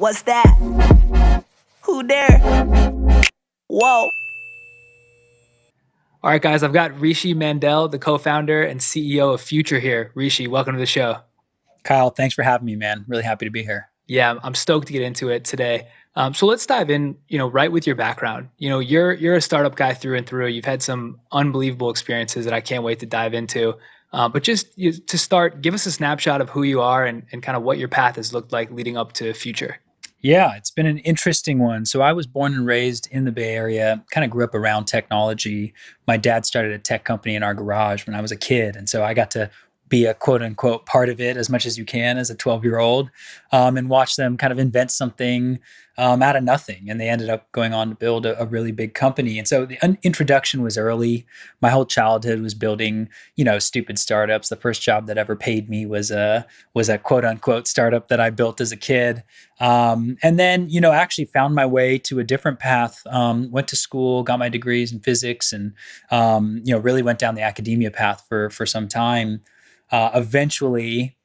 What's that? Who there? Whoa. All right, guys, I've got Rishi Mandal, the co-founder and CEO of Future here. Rishi, welcome to the show. Kyle, thanks for having me, man. Really happy to be here. Yeah, I'm stoked to get into it today. So let's dive in, right with your background. You're a startup guy through and through. You've had some unbelievable experiences that I can't wait to dive into. But to start, give us a snapshot of who you are and kind of what your path has looked like leading up to Future. Yeah, it's been an interesting one. So I was born and raised in the Bay Area, kind of grew up around technology. My dad started a tech company in our garage when I was a kid. And so I got to be a quote unquote part of it as much as you can as a 12-year-old, and watch them kind of invent something out of nothing. And they ended up going on to build a really big company. And so the introduction was early. My whole childhood was building, stupid startups. The first job that ever paid me was a quote unquote startup that I built as a kid. And then, actually found my way to a different path, went to school, got my degrees in physics, and, really went down the academia path for some time. Eventually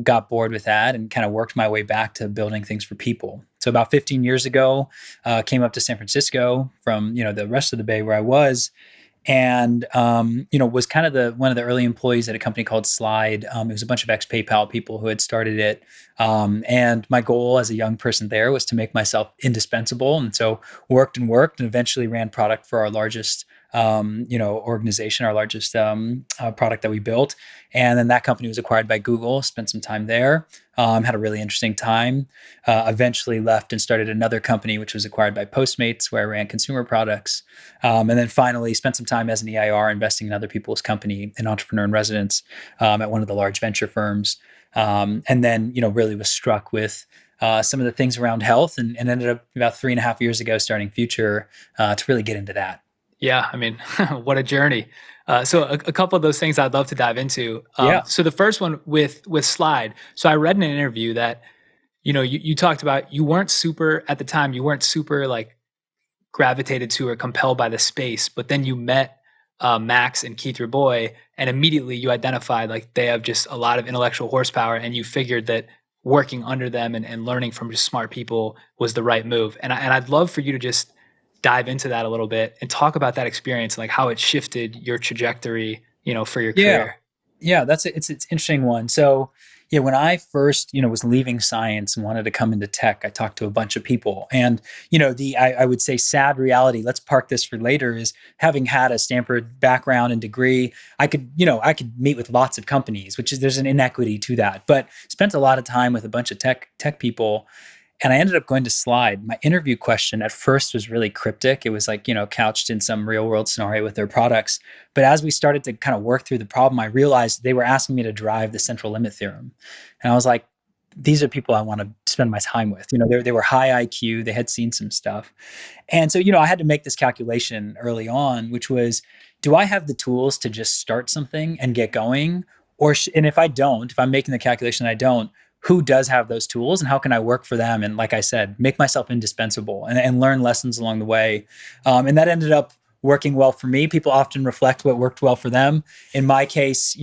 got bored with that and kind of worked my way back to building things for people. So about 15 years ago, came up to San Francisco from, the rest of the Bay where I was, and was kind of one of the early employees at a company called Slide. It was a bunch of ex-PayPal people who had started it. And my goal as a young person there was to make myself indispensable. And so worked and eventually ran product for our largest organization, our largest product that we built. And then that company was acquired by Google, spent some time there, had a really interesting time, eventually left and started another company, which was acquired by Postmates, where I ran consumer products. And then finally spent some time as an EIR investing in other people's company, an entrepreneur in residence at one of the large venture firms. And then, really was struck with some of the things around health and ended up about 3.5 years ago starting Future to really get into that. Yeah, I mean, what a journey. So a couple of those things I'd love to dive into. Yeah. So the first one with Slide. So I read in an interview that, you talked about you weren't super like gravitated to or compelled by the space, but then you met Max and Keith, your boy, and immediately you identified like they have just a lot of intellectual horsepower, and you figured that working under them and learning from just smart people was the right move. And I'd love for you to just dive into that a little bit and talk about that experience, like how it shifted your trajectory, for your career. Yeah, it's an interesting one. So yeah, when I first, was leaving science and wanted to come into tech, I talked to a bunch of people. And, I would say sad reality, let's park this for later, is having had a Stanford background and degree, I could meet with lots of companies, there's an inequity to that, but spent a lot of time with a bunch of tech people. And I ended up going to Slide. My interview question at first was really cryptic. It was like, couched in some real world scenario with their products. But as we started to kind of work through the problem, I realized they were asking me to drive the central limit theorem. And I was like, these are people I want to spend my time with. They were high IQ. They had seen some stuff. And so, I had to make this calculation early on, which was, do I have the tools to just start something and get going? And if I'm making the calculation, I don't, who does have those tools and how can I work for them? And like I said, make myself indispensable and learn lessons along the way. And that ended up working well for me. People often reflect what worked well for them. In my case,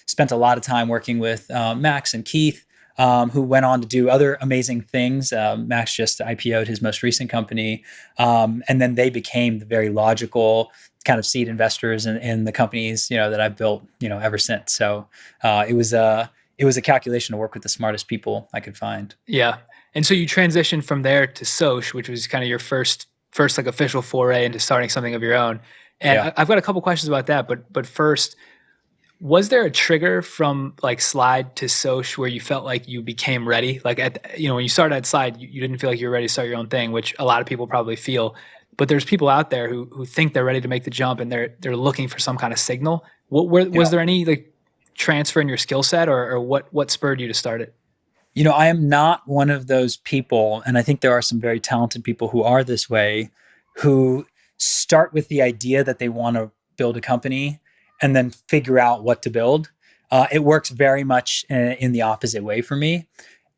spent a lot of time working with Max and Keith, who went on to do other amazing things. Max just IPO'd his most recent company. And then they became the very logical kind of seed investors in the companies, that I've built, ever since. So it was a calculation to work with the smartest people I could find. Yeah. And so you transitioned from there to Sosh, which was kind of your first like official foray into starting something of your own. And Yeah. I've got a couple questions about that, but first, was there a trigger from like Slide to Sosh where you felt like you became ready? Like when you started at Slide, you didn't feel like you were ready to start your own thing, which a lot of people probably feel. But there's people out there who think they're ready to make the jump and they're looking for some kind of signal. Was there any like transfer in your skill set or what spurred you to start it? I am not one of those people, and I think there are some very talented people who are this way, who start with the idea that they want to build a company and then figure out what to build. It works very much in the opposite way for me.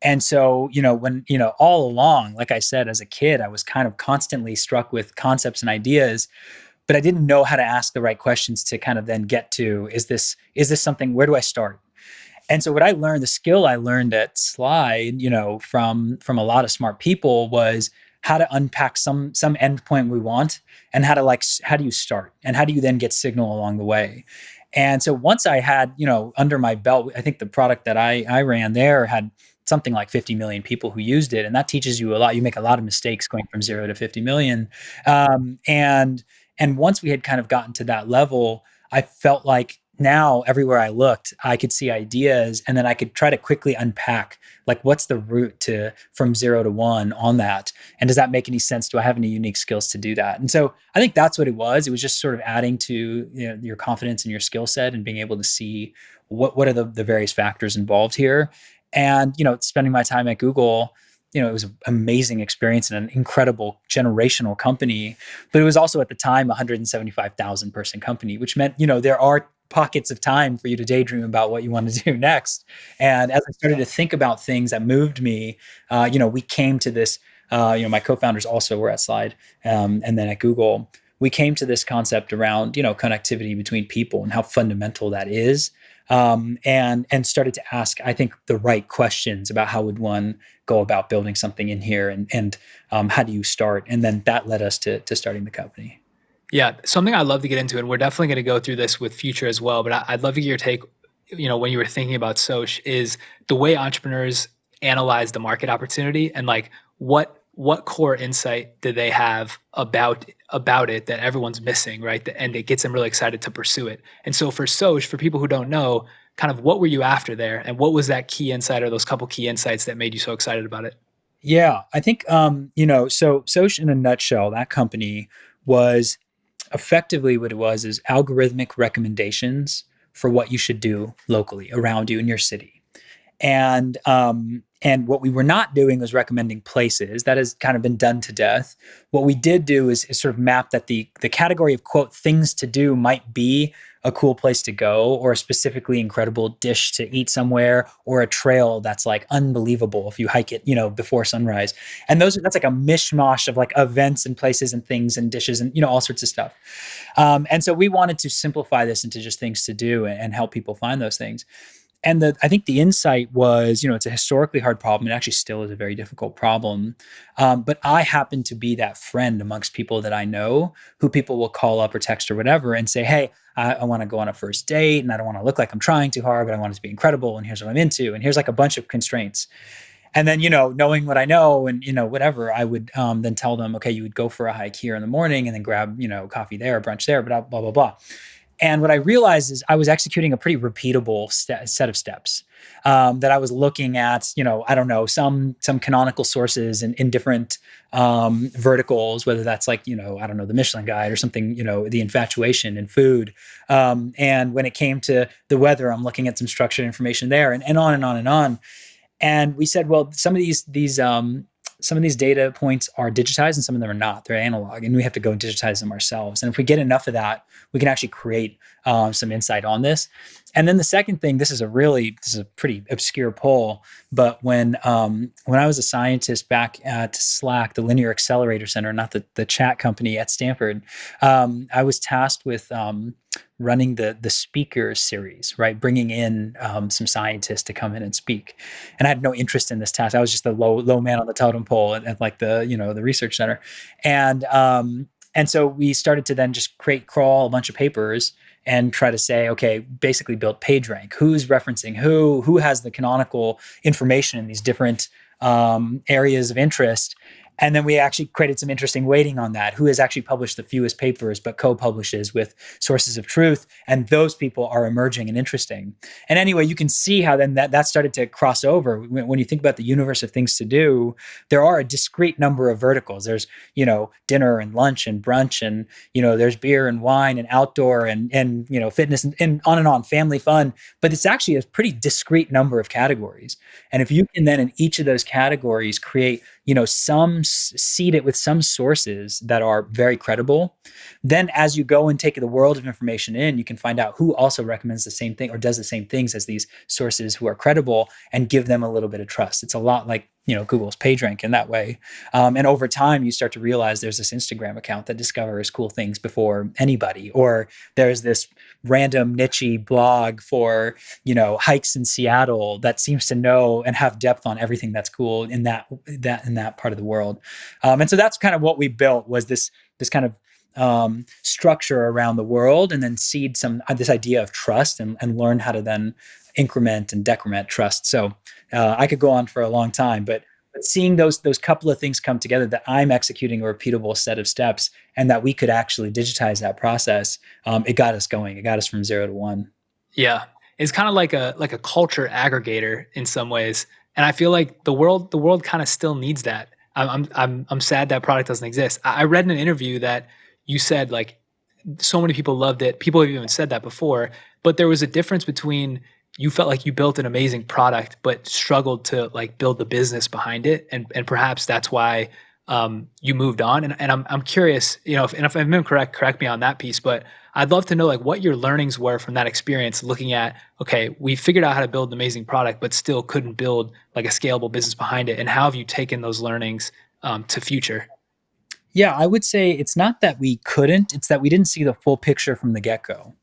And so, when, all along, like I said, as a kid, I was kind of constantly struck with concepts and ideas, but I didn't know how to ask the right questions to kind of then get to, is this something, where do I start? And so what I learned, the skill I learned at Slide, from a lot of smart people was how to unpack some endpoint we want, and how do you start, and how do you then get signal along the way. And so once I had, under my belt, I think the product that I ran there had something like 50 million people who used it. And that teaches you a lot. You make a lot of mistakes going from 0 to 50 million. And once we had kind of gotten to that level, I felt like now everywhere I looked, I could see ideas, and then I could try to quickly unpack, like, what's the route to from 0 to 1 on that? And does that make any sense? Do I have any unique skills to do that? And so I think that's what it was. It was just sort of adding to your confidence and your skill set, and being able to see what are the various factors involved here. And, spending my time at Google, it was an amazing experience and an incredible generational company. But it was also at the time a 175,000 person company, which meant, there are pockets of time for you to daydream about what you want to do next. And as I started to think about things that moved me, we came to this, my co-founders also were at Slide, and then at Google, we came to this concept around, connectivity between people and how fundamental that is. And started to ask, I think, the right questions about how would one go about building something in here, and how do you start? And then that led us to starting the company. Yeah, something I'd love to get into, and we're definitely going to go through this with Future as well, but I'd love to get your take, when you were thinking about Soch, is the way entrepreneurs analyze the market opportunity, and like what core insight do they have about it that everyone's missing, right? And it gets them really excited to pursue it. And so for Soch, for people who don't know, kind of what were you after there, and what was that key insight or those couple key insights that made you so excited about it? Yeah, I think, so Soch in a nutshell, that company was effectively what it was is algorithmic recommendations for what you should do locally around you in your city. And what we were not doing was recommending places. That has kind of been done to death. What we did do is sort of map that the category of, quote, things to do might be a cool place to go, or a specifically incredible dish to eat somewhere, or a trail that's like unbelievable if you hike it, before sunrise. And that's like a mishmash of like events and places and things and dishes and, all sorts of stuff. And so we wanted to simplify this into just things to do and help people find those things. And I think the insight was, it's a historically hard problem. It actually still is a very difficult problem. But I happen to be that friend amongst people that I know, who people will call up or text or whatever and say, hey, I want to go on a first date, and I don't want to look like I'm trying too hard, but I want it to be incredible. And here's what I'm into. And here's like a bunch of constraints. And then, knowing what I know and, whatever, I would then tell them, okay, you would go for a hike here in the morning and then grab, coffee there, brunch there, blah, blah, blah, blah. And what I realized is I was executing a pretty repeatable set of steps, that I was looking at, I don't know, some canonical sources in different verticals, whether that's like, I don't know, the Michelin Guide or something, the infatuation in food. And when it came to the weather, I'm looking at some structured information there, and on and on and on. And we said, well, some of these data points are digitized and some of them are not. They're analog, and we have to go and digitize them ourselves. And if we get enough of that, we can actually create some insight on this. And then the second thing, this is a pretty obscure poll, but when I was a scientist back at Slack, the Linear Accelerator Center, not the chat company at Stanford, I was tasked with running the speaker series, right? Bringing in some scientists to come in and speak. And I had no interest in this task. I was just the low man on the totem pole at like the research center. And so we started to then just crawl a bunch of papers and try to say, okay, basically build PageRank. Who's referencing who has the canonical information in these different areas of interest. And then we actually created some interesting weighting on that. Who has actually published the fewest papers, but co-publishes with sources of truth. And those people are emerging and interesting. And anyway, you can see how then that started to cross over. When you think about the universe of things to do, there are a discrete number of verticals. There's, dinner and lunch and brunch, and, there's beer and wine and outdoor and fitness and on, family fun. But it's actually a pretty discrete number of categories. And if you can then in each of those categories create, seed it with some sources that are very credible, then as you go and take the world of information in, you can find out who also recommends the same thing or does the same things as these sources who are credible, and give them a little bit of trust. It's a lot like Google's PageRank in that way. And over time, you start to realize there's this Instagram account that discovers cool things before anybody, or there's this random niche blog for hikes in Seattle that seems to know and have depth on everything that's cool in that part of the world. And so that's kind of what we built, was this kind of structure around the world, and then seed this idea of trust, and learn how to then increment and decrement trust. So I could go on for a long time, but seeing those couple of things come together, that I'm executing a repeatable set of steps, and that we could actually digitize that process, it got us going. It got us from 0 to 1. Yeah, it's kind of like a culture aggregator in some ways, and I feel like the world kind of still needs that. I'm sad that product doesn't exist. I read in an interview that you said, like, so many people loved it. People have even said that before, but there was a difference between, you felt like you built an amazing product but struggled to like build the business behind it, and perhaps that's why you moved on. And I'm curious, if I'm incorrect, correct me on that piece, but I'd love to know like what your learnings were from that experience, looking at, okay, we figured out how to build an amazing product but still couldn't build like a scalable business behind it, and how have you taken those learnings to future? Yeah, I would say it's not that we couldn't, it's that we didn't see the full picture from the get-go.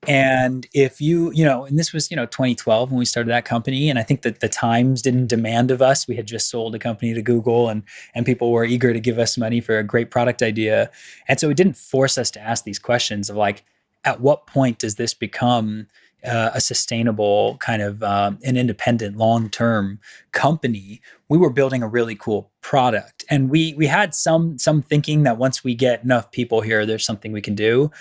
And if and this was, 2012 when we started that company. And I think that the times didn't demand of us. We had just sold a company to Google, and people were eager to give us money for a great product idea. And so it didn't force us to ask these questions of like, at what point does this become a sustainable kind of an independent long-term company? We were building a really cool product, and we had some thinking that once we get enough people here, there's something we can do.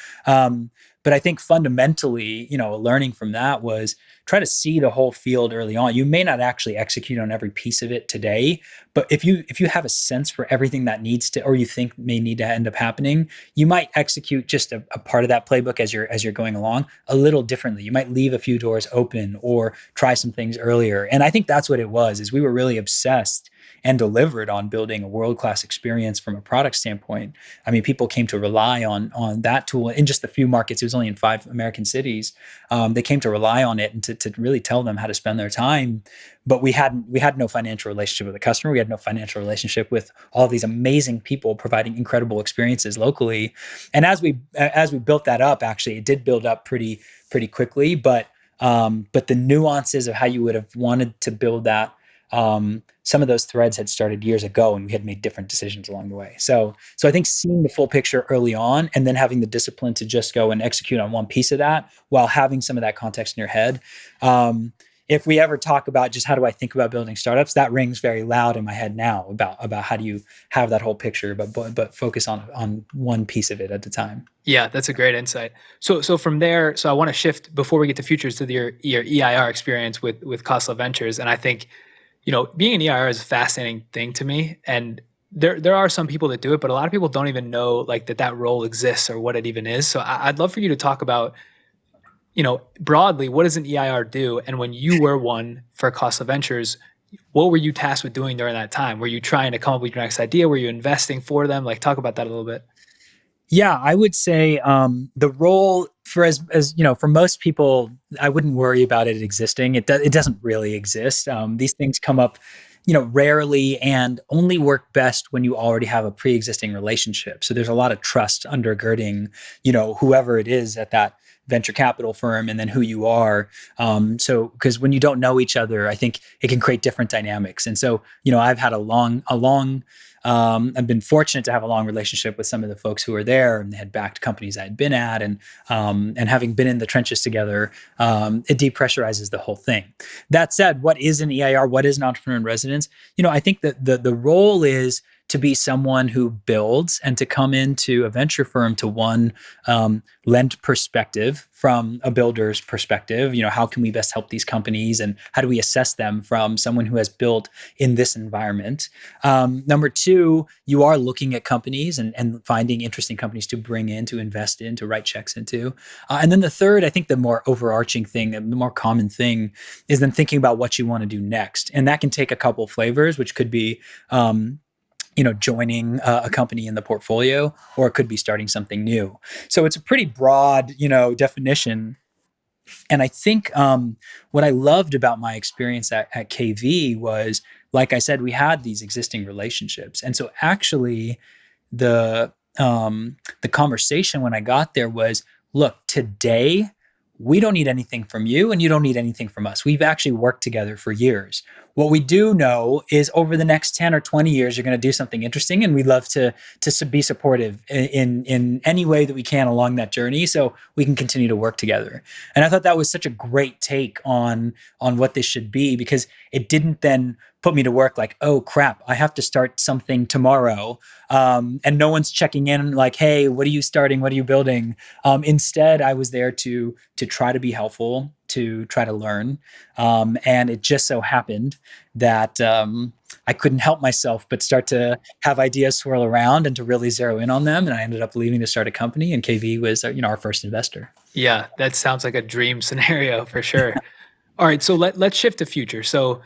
But I think fundamentally, a learning from that was try to see the whole field early on. You may not actually execute on every piece of it today, but if you have a sense for everything that needs to, or you think may need to end up happening, you might execute just a part of that playbook as you're going along a little differently. You might leave a few doors open or try some things earlier. And I think that's what it was, is we were really obsessed and delivered on building a world-class experience from a product standpoint. I mean, people came to rely on that tool in just a few markets. It was only in 5 American cities. They came to rely on it and to really tell them how to spend their time. But we had no financial relationship with the customer. We had no financial relationship with all these amazing people providing incredible experiences locally. And as we built that up, actually, it did build up pretty quickly. But the nuances of how you would have wanted to build that, some of those threads had started years ago, and we had made different decisions along the way. So I think seeing the full picture early on, and then having the discipline to just go and execute on one piece of that while having some of that context in your head. If we ever talk about just how do I think about building startups, that rings very loud in my head now about how do you have that whole picture, but focus on one piece of it at a time. Yeah, that's a great insight. So from there, I want to shift before we get to futures to your EIR experience with Khosla Ventures. And I think, being an EIR is a fascinating thing to me. And there are some people that do it, but a lot of people don't even know like that role exists or what it even is. So I'd love for you to talk about, broadly, what does an EIR do? And when you were one for Khosla Ventures, what were you tasked with doing during that time? Were you trying to come up with your next idea? Were you investing for them? Like, talk about that a little bit. Yeah, I would say the role for for most people, I wouldn't worry about it existing. It doesn't really exist. These things come up, rarely, and only work best when you already have a pre-existing relationship. So there's a lot of trust undergirding, whoever it is at that venture capital firm, and then who you are. So because when you don't know each other, I think it can create different dynamics. And so, I've had I've been fortunate to have a long relationship with some of the folks who were there, and they had backed companies I had been at, and having been in the trenches together, it depressurizes the whole thing. That said, what is an EIR? What is an entrepreneur in residence? I think that the role is to be someone who builds, and to come into a venture firm to lend perspective from a builder's perspective. How can we best help these companies, and how do we assess them from someone who has built in this environment? Number 2, you are looking at companies and finding interesting companies to bring in, to invest in, to write checks into. And then the third, I think the more overarching thing, the more common thing, is then thinking about what you want to do next. And that can take a couple flavors, which could be joining a company in the portfolio, or it could be starting something new. So it's a pretty broad, definition. And I think what I loved about my experience at KV was, like I said, we had these existing relationships. And so actually the conversation when I got there was, look, today we don't need anything from you and you don't need anything from us. We've actually worked together for years. What we do know is over the next 10 or 20 years, you're going to do something interesting, and we'd love to be supportive in any way that we can along that journey so we can continue to work together. And I thought that was such a great take on what this should be, because it didn't then put me to work like, oh crap, I have to start something tomorrow. And no one's checking in like, hey, what are you starting? What are you building? Instead, I was there to try to be helpful, to try to learn. And it just so happened that I couldn't help myself but start to have ideas swirl around and to really zero in on them. And I ended up leaving to start a company, and KV was our first investor. Yeah, that sounds like a dream scenario for sure. All right, so let's shift to future. So,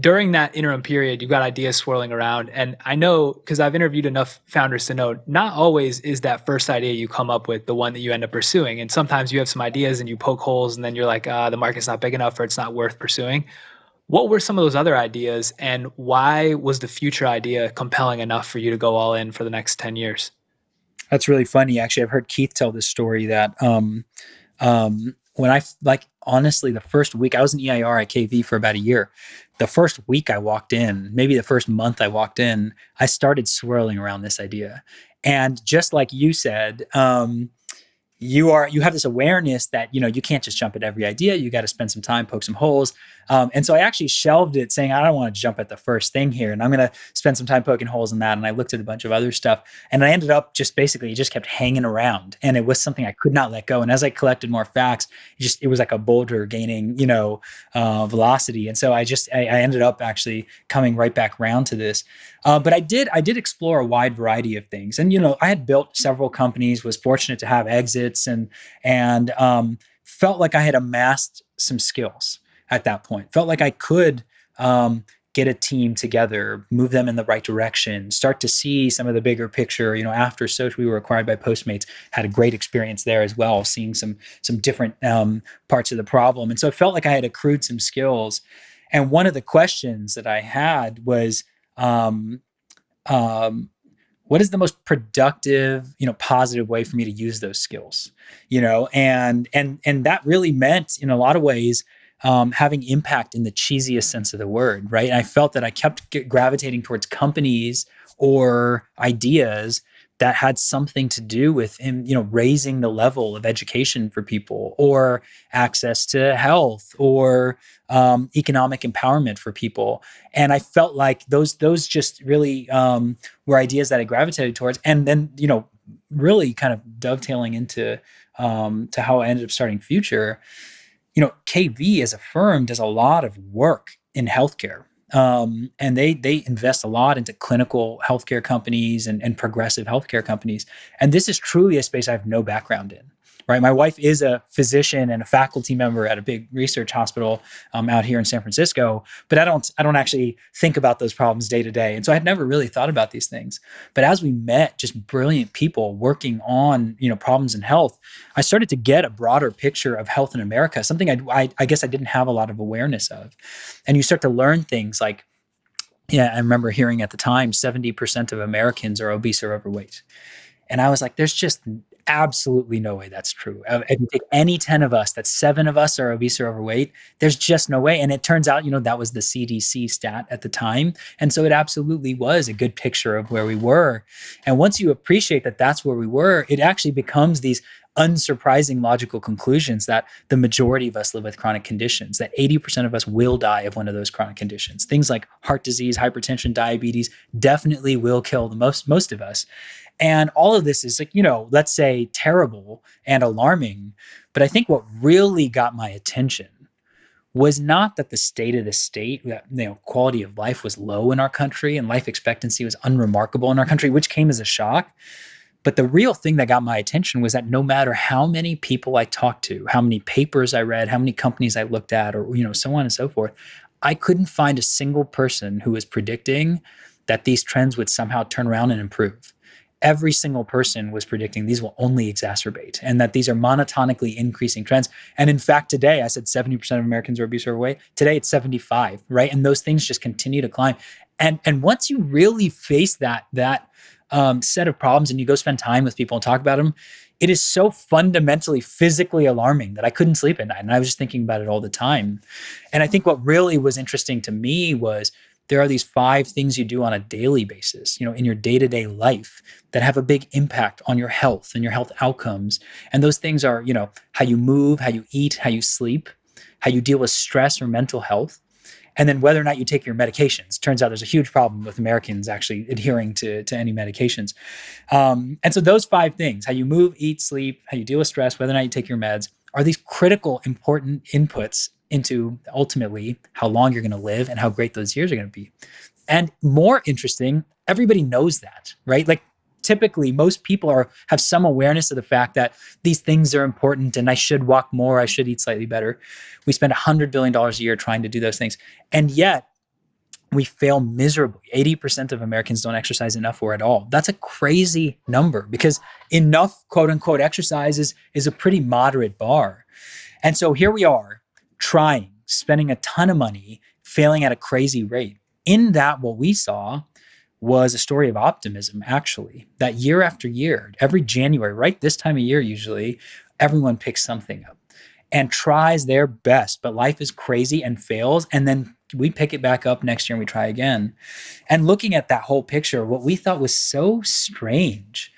during that interim period, you got ideas swirling around. And I know, because I've interviewed enough founders to know, not always is that first idea you come up with the one that you end up pursuing. And sometimes you have some ideas and you poke holes and then you're like, the market's not big enough or it's not worth pursuing. What were some of those other ideas, and why was the future idea compelling enough for you to go all in for the next 10 years? That's really funny. Actually, I've heard Keith tell this story that when honestly, the first week, I was an EIR at KV for about a year. The first week I walked in, maybe the first month I walked in, I started swirling around this idea. And just like you said, you have this awareness that you can't just jump at every idea. You got to spend some time, poke some holes. And so I actually shelved it, saying I don't want to jump at the first thing here, and I'm going to spend some time poking holes in that. And I looked at a bunch of other stuff, and I ended up just kept hanging around, and it was something I could not let go. And as I collected more facts, it was like a boulder gaining velocity. And so I ended up actually coming right back around to this. But I did explore a wide variety of things, and I had built several companies, was fortunate to have exits, and felt like I had amassed some skills at that point. Felt like I could get a team together, move them in the right direction, start to see some of the bigger picture. After Sosh, we were acquired by Postmates, had a great experience there as well, seeing some different parts of the problem. And so it felt like I had accrued some skills. And one of the questions that I had was, what is the most productive, positive way for me to use those skills? And that really meant, in a lot of ways, having impact in the cheesiest sense of the word, right? And I felt that I kept gravitating towards companies or ideas that had something to do with raising the level of education for people, or access to health, or economic empowerment for people. And I felt like those just really were ideas that I gravitated towards. And then, really kind of dovetailing into to how I ended up starting Future. KV as a firm does a lot of work in healthcare. And they invest a lot into clinical healthcare companies and progressive healthcare companies. And this is truly a space I have no background in, right? My wife is a physician and a faculty member at a big research hospital out here in San Francisco, but I don't actually think about those problems day to day. And so I had never really thought about these things. But as we met just brilliant people working on, problems in health, I started to get a broader picture of health in America, something I guess I didn't have a lot of awareness of. And you start to learn things like, I remember hearing at the time, 70% of Americans are obese or overweight. And I was like, there's just absolutely no way that's true. If you take any 10 of us, that's 7 of us are obese or overweight. There's just no way. And it turns out, that was the CDC stat at the time. And so it absolutely was a good picture of where we were. And once you appreciate that that's where we were, it actually becomes these unsurprising logical conclusions that the majority of us live with chronic conditions, that 80% of us will die of one of those chronic conditions. Things like heart disease, hypertension, diabetes definitely will kill the most of us. And all of this is like, let's say terrible and alarming. But I think what really got my attention was not that the state of the state, quality of life was low in our country and life expectancy was unremarkable in our country, which came as a shock. But the real thing that got my attention was that no matter how many people I talked to, how many papers I read, how many companies I looked at, or so on and so forth, I couldn't find a single person who was predicting that these trends would somehow turn around and improve. every single person was predicting these will only exacerbate and that these are monotonically increasing trends. And in fact, today I said 70% of Americans are obese or overweight. Today it's 75, right? And those things just continue to climb. And once you really face that set of problems and you go spend time with people and talk about them, it is so fundamentally physically alarming that I couldn't sleep at night. And I was just thinking about it all the time. And I think what really was interesting to me was there are these 5 things you do on a daily basis, in your day-to-day life that have a big impact on your health and your health outcomes. And those things are, how you move, how you eat, how you sleep, how you deal with stress or mental health, and then whether or not you take your medications. Turns out there's a huge problem with Americans actually adhering to any medications. And so those 5 things, how you move, eat, sleep, how you deal with stress, whether or not you take your meds, are these critical, important inputs into ultimately how long you're going to live and how great those years are going to be. And more interesting, everybody knows that, right? Like typically most people have some awareness of the fact that these things are important and I should walk more, I should eat slightly better. We spend $100 billion a year trying to do those things. And yet we fail miserably. 80% of Americans don't exercise enough or at all. That's a crazy number because enough quote unquote exercise is a pretty moderate bar. And so here we are trying, spending a ton of money, failing at a crazy rate. In that, what we saw was a story of optimism, actually, that year after year, every January, right this time of year usually, everyone picks something up and tries their best, but life is crazy and fails. And then we pick it back up next year and we try again. And looking at that whole picture, what we thought was so strange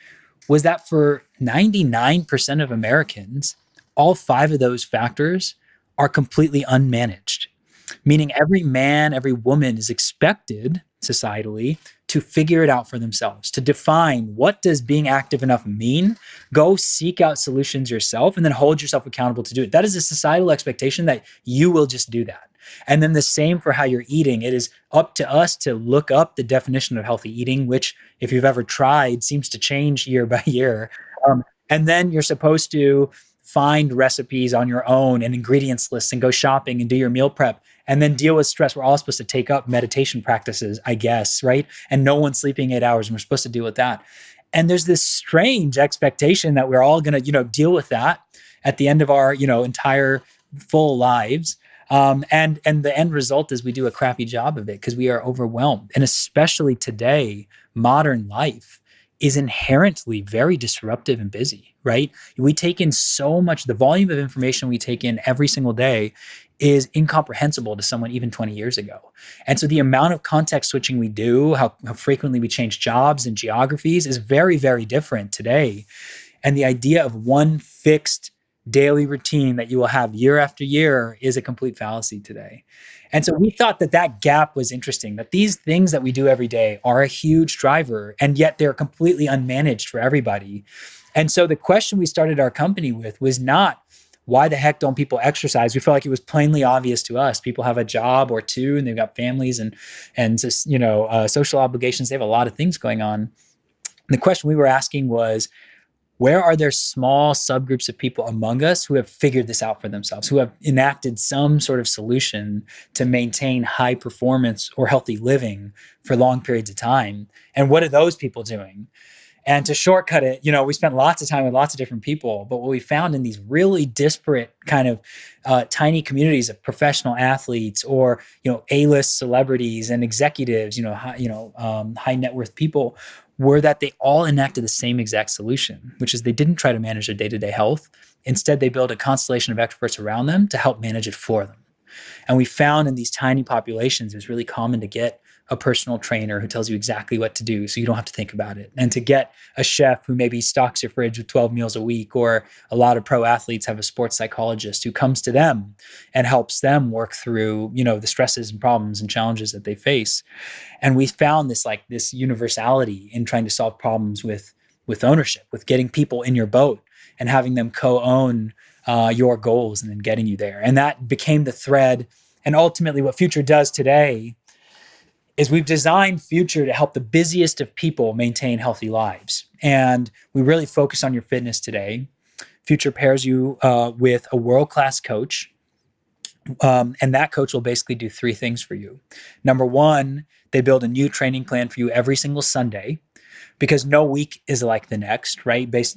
was that for 99% of Americans, all 5 of those factors are completely unmanaged, meaning every man, every woman is expected societally to figure it out for themselves, to define what does being active enough mean, go seek out solutions yourself, and then hold yourself accountable to do it. That is a societal expectation that you will just do that. And then the same for how you're eating. It is up to us to look up the definition of healthy eating, which if you've ever tried seems to change year by year. And then you're supposed to find recipes on your own and ingredients lists and go shopping and do your meal prep and then deal with stress. We're all supposed to take up meditation practices, I guess, right? And no one's sleeping 8 hours and we're supposed to deal with that. And there's this strange expectation that we're all going to, deal with that at the end of our, entire full lives. And the end result is we do a crappy job of it because we are overwhelmed. And especially today, modern life is inherently very disruptive and busy, right? We take in so much, the volume of information we take in every single day is incomprehensible to someone even 20 years ago. And so the amount of context switching we do, how frequently we change jobs and geographies is very, very different today. And the idea of one fixed daily routine that you will have year after year is a complete fallacy today. And so we thought that gap was interesting, that these things that we do every day are a huge driver, and yet they're completely unmanaged for everybody. And so the question we started our company with was not, why the heck don't people exercise? We felt like it was plainly obvious to us. People have a job or 2 and they've got families and just, social obligations. They have a lot of things going on. And the question we were asking was, where are there small subgroups of people among us who have figured this out for themselves, who have enacted some sort of solution to maintain high performance or healthy living for long periods of time? And what are those people doing? And to shortcut it, we spent lots of time with lots of different people, but what we found in these really disparate kind of tiny communities of professional athletes or, A-list celebrities and executives, high net worth people, were that they all enacted the same exact solution, which is they didn't try to manage their day-to-day health. Instead, they built a constellation of experts around them to help manage it for them. And we found in these tiny populations, it was really common to get a personal trainer who tells you exactly what to do so you don't have to think about it. And to get a chef who maybe stocks your fridge with 12 meals a week, or a lot of pro athletes have a sports psychologist who comes to them and helps them work through, the stresses and problems and challenges that they face. And we found this universality in trying to solve problems with ownership, with getting people in your boat and having them co-own your goals and then getting you there. And that became the thread. And ultimately what Future does today is we've designed Future to help the busiest of people maintain healthy lives. And we really focus on your fitness today. Future pairs you with a world-class coach. And that coach will basically do 3 things for you. Number 1, they build a new training plan for you every single Sunday because no week is like the next, right? Based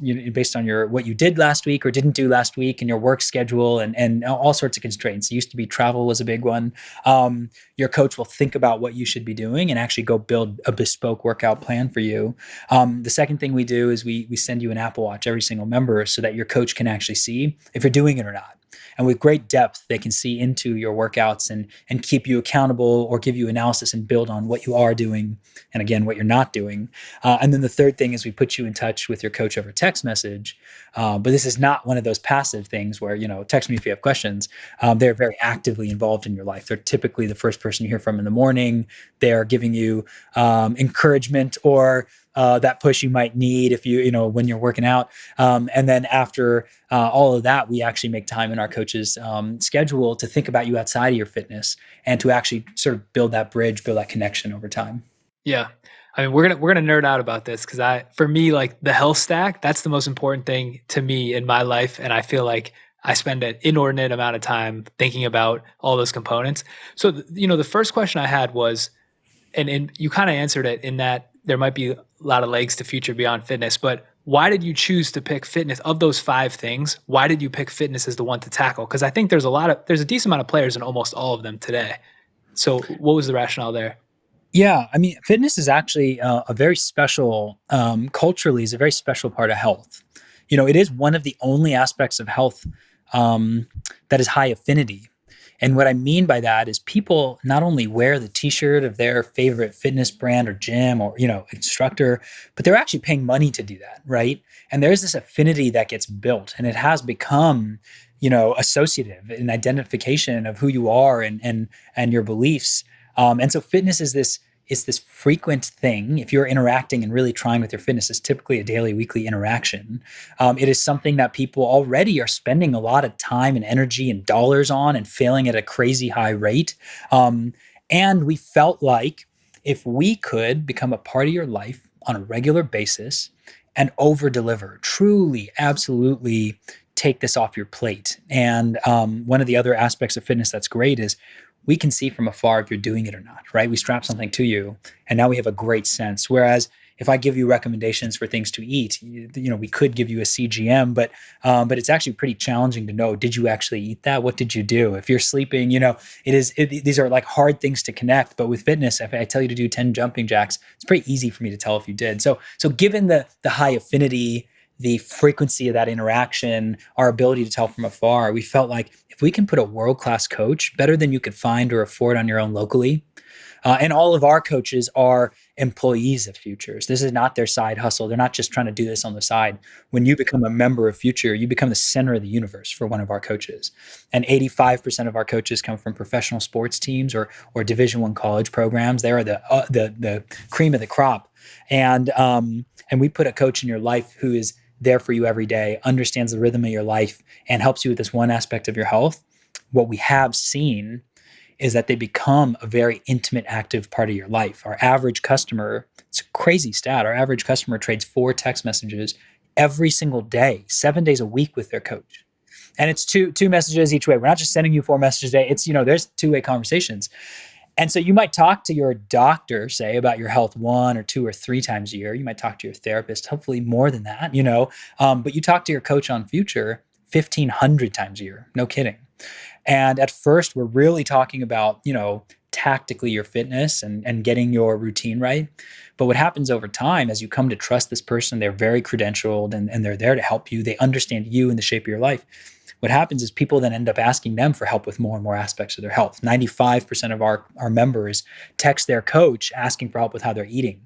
on what you did last week or didn't do last week, and your work schedule, and all sorts of constraints. It used to be travel was a big one. Your coach will think about what you should be doing and actually go build a bespoke workout plan for you. The second thing we do is we send you an Apple Watch, every single member, so that your coach can actually see if you're doing it or not. And with great depth, they can see into your workouts and keep you accountable or give you analysis and build on what you are doing and, again, what you're not doing. And then the third thing is we put you in touch with your coach over text message. But this is not one of those passive things where, text me if you have questions. They're very actively involved in your life. They're typically the first person you hear from in the morning. They're giving you encouragement or that push you might need if when you're working out. And then after all of that, we actually make time in our coach's schedule to think about you outside of your fitness and to actually sort of build that bridge, build that connection over time. Yeah. I mean, we're gonna nerd out about this because for me, like the health stack, that's the most important thing to me in my life. And I feel like I spend an inordinate amount of time thinking about all those components. So, the first question I had was, and you kind of answered it in that there might be a lot of legs to future beyond fitness, but why did you choose to pick fitness of those 5 things? Why did you pick fitness as the one to tackle? Because I think there's a decent amount of players in almost all of them today. So what was the rationale there? Yeah, I mean, fitness is actually a very special, culturally, is a very special part of health. It is one of the only aspects of health that is high affinity. And what I mean by that is people not only wear the t-shirt of their favorite fitness brand or gym or, instructor, but they're actually paying money to do that, right? And there's this affinity that gets built, and it has become, associative and identification of who you are and your beliefs. And so fitness is this frequent thing. If you're interacting and really trying with your fitness, it's typically a daily, weekly interaction. It is something that people already are spending a lot of time and energy and dollars on and failing at a crazy high rate. And we felt like if we could become a part of your life on a regular basis and over deliver, truly, absolutely take this off your plate. And one of the other aspects of fitness that's great is we can see from afar if you're doing it or not, right? We strap something to you, and now we have a great sense. Whereas if I give you recommendations for things to eat, we could give you a CGM, but it's actually pretty challenging to know, did you actually eat that? What did you do? If you're sleeping, these are like hard things to connect. But with fitness, if I tell you to do 10 jumping jacks, it's pretty easy for me to tell if you did. So given the high affinity, the frequency of that interaction, our ability to tell from afar, we felt like if we can put a world-class coach, better than you could find or afford on your own locally, and all of our coaches are employees of Futures. This is not their side hustle. They're not just trying to do this on the side. When you become a member of Future, you become the center of the universe for one of our coaches. And 85% of our coaches come from professional sports teams or Division I college programs. They are the cream of the crop. And we put a coach in your life who is there for you every day, understands the rhythm of your life, and helps you with this one aspect of your health. What we have seen is that they become a very intimate, active part of your life. Our average customer, it's a crazy stat, our average customer trades 4 text messages every single day, 7 days a week with their coach. And it's two messages each way. We're not just sending you 4 messages a day. It's, there's two-way conversations. And so you might talk to your doctor, say, about your health 1 or 2 or 3 times a year. You might talk to your therapist, hopefully more than that, but you talk to your coach on Future 1,500 times a year. No kidding. And at first, we're really talking about, tactically your fitness and getting your routine right. But what happens over time, as you come to trust this person, they're very credentialed and they're there to help you. They understand you and the shape of your life. What happens is people then end up asking them for help with more and more aspects of their health. 95% of our members text their coach asking for help with how they're eating.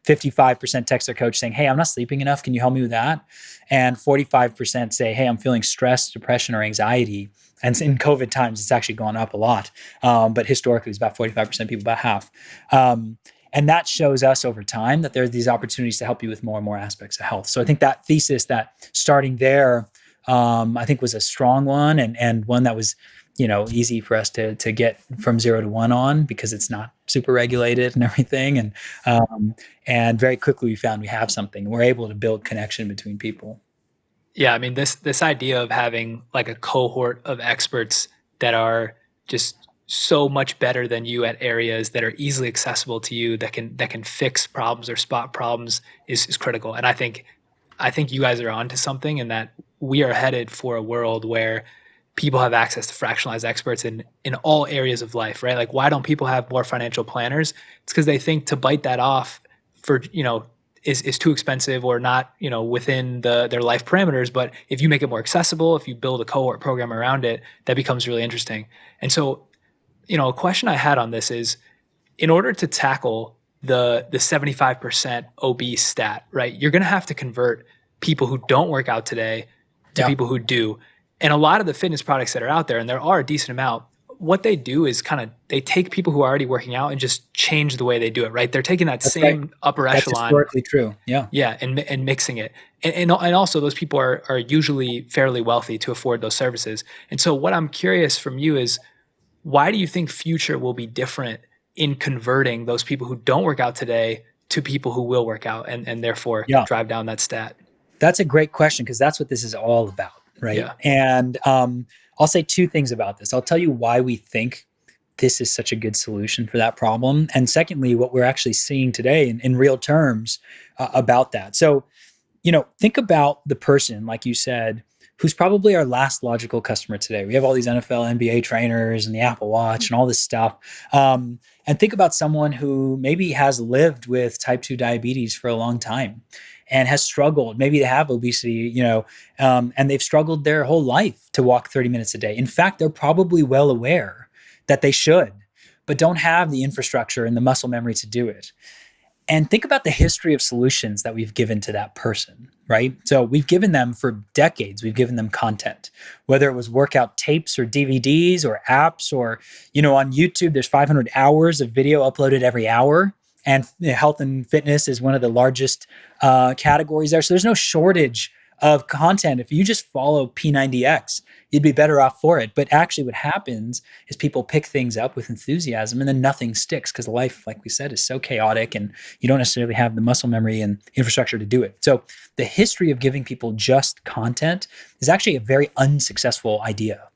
55% text their coach saying, hey, I'm not sleeping enough. Can you help me with that? And 45% say, hey, I'm feeling stress, depression, or anxiety. And in COVID times, it's actually gone up a lot. But historically, it's about 45% people, about half. And that shows us over time that there are these opportunities to help you with more and more aspects of health. So I think that thesis, that starting there, I think was a strong one and one that was, easy for us to get from 0 to 1 on, because it's not super regulated and everything. And very quickly we found we have something. We're able to build connection between people. Yeah, I mean, this idea of having like a cohort of experts that are just so much better than you at areas that are easily accessible to you, that can fix problems or spot problems, is critical. And I think you guys are onto something, in that we are headed for a world where people have access to fractionalized experts in all areas of life, right? Like, why don't people have more financial planners? It's because they think to bite that off for, is too expensive, or not, within their life parameters. But if you make it more accessible, if you build a cohort program around it, that becomes really interesting. And so, a question I had on this is, in order to tackle the 75% obese stat, right? You're going to have to convert people who don't work out today to Yeah. people who do. And a lot of the fitness products that are out there, and there are a decent amount, what they do is they take people who are already working out and just change the way they do it, right? They're taking that That's right. same upper That's echelon, historically true. Yeah. yeah, and mixing it. And also, those people are usually fairly wealthy to afford those services. And so what I'm curious from you is, why do you think future will be different in converting those people who don't work out today to people who will work out, and therefore Yeah. drive down that stat? That's a great question, because that's what this is all about, right? Yeah. And I'll say two things about this. I'll tell you why we think this is such a good solution for that problem. And secondly, what we're actually seeing today in real terms about that. So, think about the person, like you said, who's probably our last logical customer today. We have all these NFL, NBA trainers and the Apple Watch and all this stuff. And think about someone who maybe has lived with type 2 diabetes for a long time and has struggled. Maybe they have obesity, and they've struggled their whole life to walk 30 minutes a day. In fact, they're probably well aware that they should, but don't have the infrastructure and the muscle memory to do it. And think about the history of solutions that we've given to that person, right? So we've given them for decades, we've given them content, whether it was workout tapes or DVDs or apps, or, on YouTube, there's 500 hours of video uploaded every hour. And health and fitness is one of the largest categories there. So there's no shortage of content. If you just follow P90X, you'd be better off for it. But actually what happens is people pick things up with enthusiasm, and then nothing sticks, because life, like we said, is so chaotic, and you don't necessarily have the muscle memory and infrastructure to do it. So the history of giving people just content is actually a very unsuccessful idea.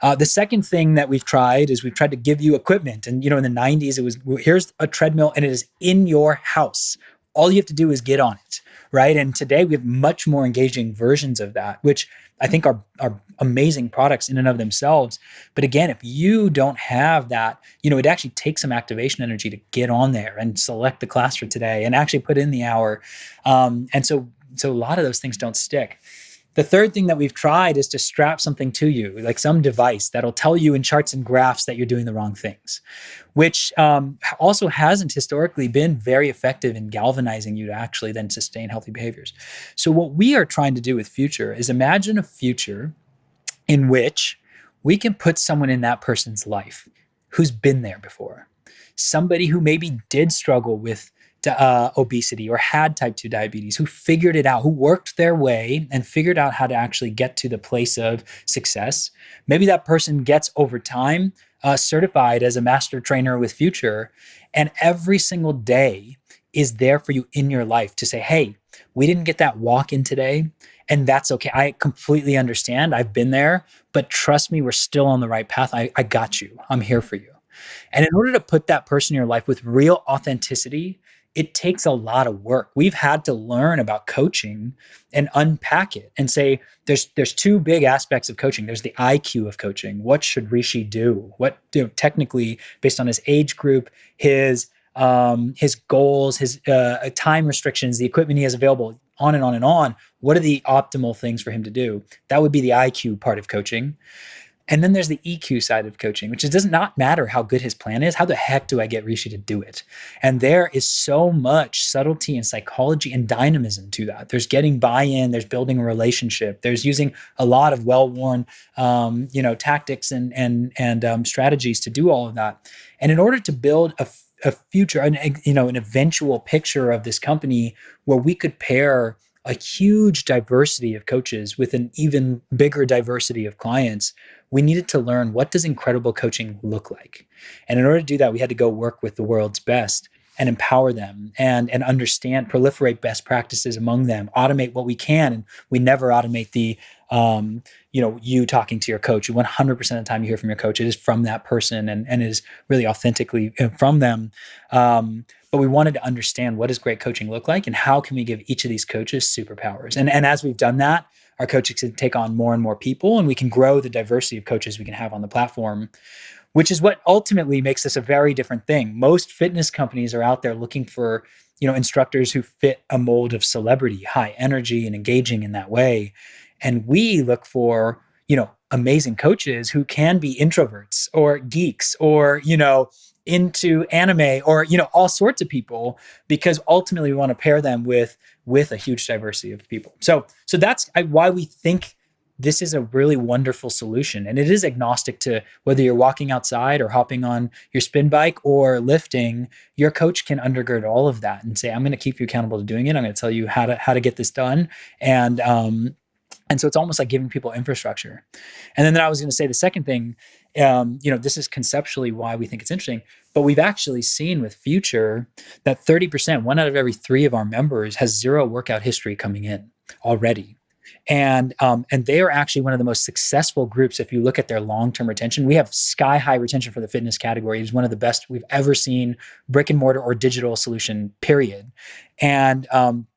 The second thing that we've tried is we've tried to give you equipment. And, in the 90s, it was, here's a treadmill and it is in your house. All you have to do is get on it, right? And today we have much more engaging versions of that, which I think are amazing products in and of themselves. But again, if you don't have that, it actually takes some activation energy to get on there and select the class for today and actually put in the hour. And so a lot of those things don't stick. The third thing that we've tried is to strap something to you, like some device that'll tell you in charts and graphs that you're doing the wrong things, which also hasn't historically been very effective in galvanizing you to actually then sustain healthy behaviors. So what we are trying to do with Future is imagine a future in which we can put someone in that person's life who's been there before, somebody who maybe did struggle with obesity or had type 2 diabetes, who figured it out, who worked their way and figured out how to actually get to the place of success. Maybe that person gets over time certified as a master trainer with Future, and every single day is there for you in your life to say, hey, we didn't get that walk in today, and that's okay. I completely understand. I've been there, but trust me, we're still on the right path. I got you. I'm here for you. And in order to put that person in your life with real authenticity, it takes a lot of work. We've had to learn about coaching and unpack it and say, there's two big aspects of coaching. There's the IQ of coaching. What should Rishi do? What technically, based on his age group, his goals, his time restrictions, the equipment he has available, on and on and on. What are the optimal things for him to do? That would be the IQ part of coaching. And then there's the EQ side of coaching, which does not matter how good his plan is. How the heck do I get Rishi to do it? And there is so much subtlety and psychology and dynamism to that. There's getting buy-in. There's building a relationship. There's using a lot of well-worn, tactics and strategies to do all of that. And in order to build a future, an eventual picture of this company where we could pair a huge diversity of coaches with an even bigger diversity of clients, we needed to learn, what does incredible coaching look like? And in order to do that, we had to go work with the world's best. and empower them and understand, proliferate best practices among them, automate what we can. And we never automate the, you talking to your coach. 100% of the time you hear from your coach, it is from that person and is really authentically from them. But we wanted to understand, what does great coaching look like, and how can we give each of these coaches superpowers? And as we've done that, our coaches can take on more and more people, and we can grow the diversity of coaches we can have on the platform, which is what ultimately makes this a very different thing. Most fitness companies are out there looking for, instructors who fit a mold of celebrity, high energy and engaging in that way. And we look for, amazing coaches who can be introverts or geeks or, into anime or, all sorts of people, because ultimately we want to pair them with a huge diversity of people. So that's why we think this is a really wonderful solution. And it is agnostic to whether you're walking outside or hopping on your spin bike or lifting. Your coach can undergird all of that and say, I'm going to keep you accountable to doing it. I'm going to tell you how to get this done. And so it's almost like giving people infrastructure. And then I was going to say the second thing, this is conceptually why we think it's interesting, but we've actually seen with Future that 30%, 1 out of every 3 of our members, has 0 workout history coming in already. And they are actually one of the most successful groups. If you look at their long-term retention, we have sky high retention for the fitness category. It is one of the best we've ever seen, brick and mortar or digital solution, period. And